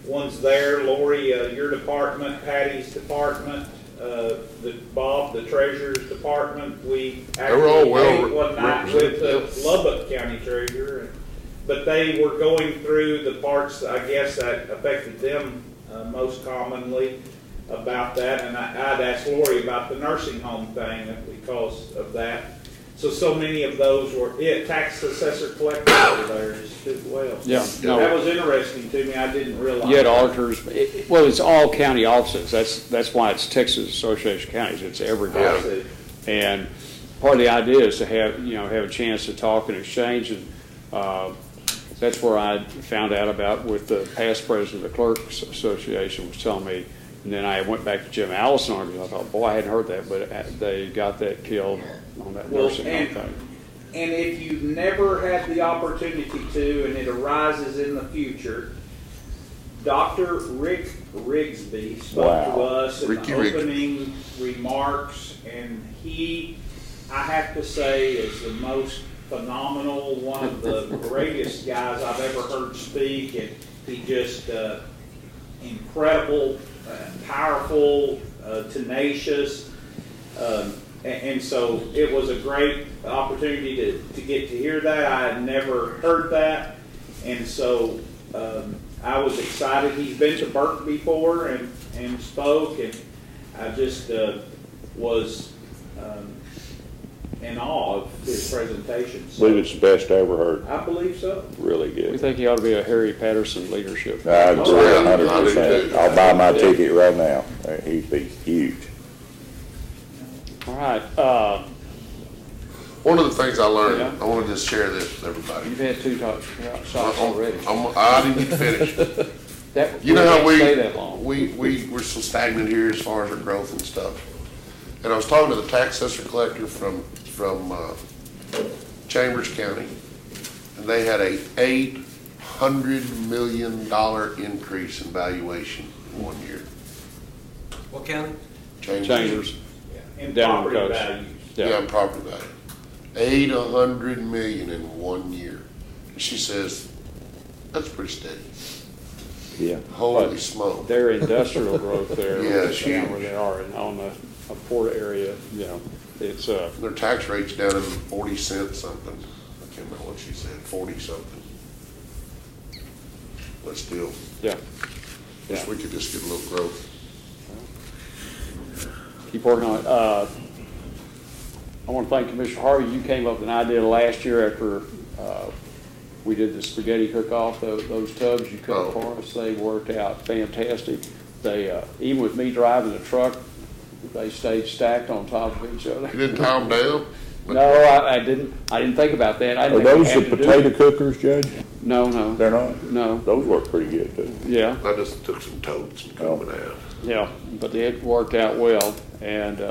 ones there. Lori, your department, Patty's department, Bob, the treasurer's department. We actually ate one night with the Lubbock County treasurer, but they were going through the parts, I guess, that affected them most commonly about that. And I'd asked Lori about the nursing home thing because of that. So many of those were tax assessor collectors over there as well. Yeah, no. That was interesting to me. I didn't realize. You had auditors. Well, it's all county offices. That's why it's Texas Association of Counties. It's everybody. And part of the idea is to have a chance to talk and exchange, and that's where I found out about with the past president of the Clerks Association was telling me. And then I went back to Jim Allison and I thought, boy, I hadn't heard that, but they got that killed on that nursing home thing. And if you've never had the opportunity to, and it arises in the future, Dr. Rick Rigsby spoke to us in the opening remarks, and he, I have to say, is the most phenomenal, one of the greatest guys I've ever heard speak, and he just incredible, powerful, tenacious, and so it was a great opportunity to get to hear that. I had never heard that, and so I was excited. He's been to Burke before and spoke, and I just was in awe of his presentation. I believe it's the best I ever heard. I believe so. Really good. We think he ought to be a Harry Patterson leadership. I agree 100%. I'll buy my ticket right now. He'd be huge. All right. One of the things I learned, I want to just share this with everybody. You've had 2 shots already. I didn't finish. You know how we're so stagnant here as far as our growth and stuff. And I was talking to the tax assessor collector from Chambers County, and they had a $800 million increase in valuation in 1 year. What county? Chambers. And Down property on the coast. values. Yeah, property value. $800 million in 1 year. And she says, that's pretty steady. Yeah. Holy smoke. Their industrial growth there, Yeah, down where they are, and on the port area, it's their tax rate's down in 40 cents something. I can't remember what she said, 40 something. But still, wish we could just get a little growth. Keep working on it. I want to thank Commissioner Harvey. You came up with an idea last year after we did the spaghetti cook-off. Those tubs you cooked for us, they worked out fantastic. They even with me driving the truck, they stayed stacked on top of each other. You didn't tie them down? No, I didn't. I didn't think about that. Are those the potato cookers, Judge? No. They're not? No. Those work pretty good, too. Yeah. I just took some totes and cut them out. Yeah, but it worked out well. And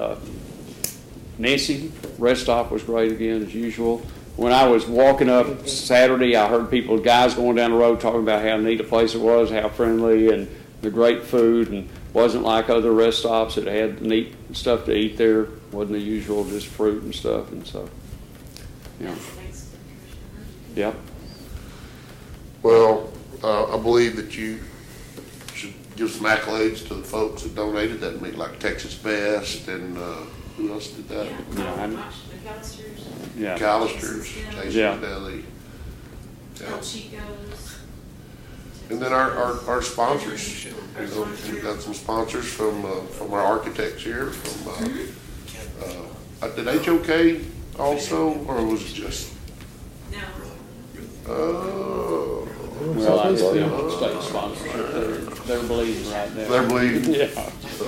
Nancy, rest stop was great again, as usual. When I was walking up Saturday, I heard guys going down the road talking about how neat a place it was, how friendly, and the great food, and wasn't like other rest stops that had neat stuff to eat there. Wasn't the usual just fruit and stuff, and so, Yep. Well, I believe that you should give some accolades to the folks that donated that meat, like Texas Best and, who else did that? Yeah. Callister's, Tasty Yeah. Deli. El Chico's. And then our sponsors, you know, we've got some sponsors from our architects here, from, did HOK also, or was it just? No. Oh. Well, I state sponsorship, they're bleeding right now. They're bleeding. Yeah. So,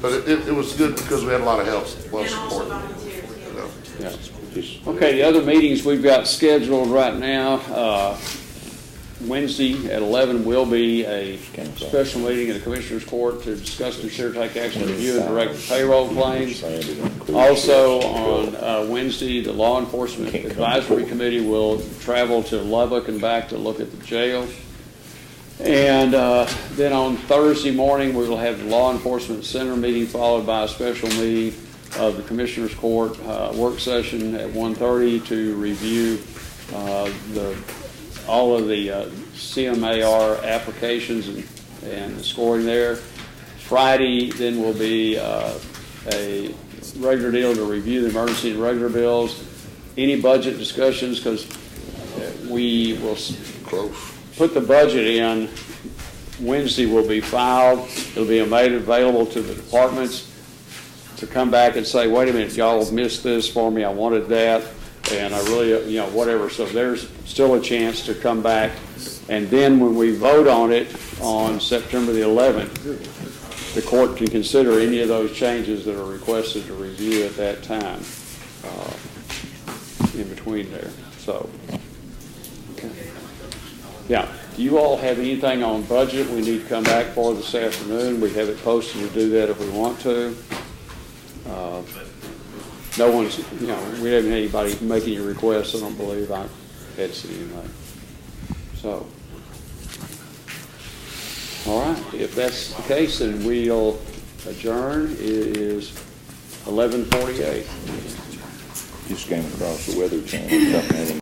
but it was good because we had a lot of help, a lot of And also support. volunteers, You know. Yeah. Okay, the other meetings we've got scheduled right now, Wednesday at 11 will be a special meeting in the Commissioners Court to discuss, consider, take action, review, and direct payroll claims. Also, on Wednesday, the Law Enforcement Advisory Committee will travel to Lubbock and back to look at the jail. And then on Thursday morning, we will have the Law Enforcement Center meeting, followed by a special meeting of the Commissioners Court work session at 1:30 to review all of the CMAR applications and the scoring there. Friday then will be a regular deal to review the emergency and regular bills. Any budget discussions, because we will put the budget in. Wednesday will be filed. It'll be made available to the departments to come back and say, wait a minute, y'all missed this for me. I wanted that. And I really, whatever. So there's still a chance to come back. And then when we vote on it on September the 11th, the court can consider any of those changes that are requested to review at that time in between there. So, okay. Yeah. Do you all have anything on budget we need to come back for this afternoon? We have it posted to do that if we want to. No one's, we haven't had anybody make any requests. I don't believe I had seen anything. So, all right. If that's the case, then we'll adjourn. It is 11:48. Just came across the Weather Channel.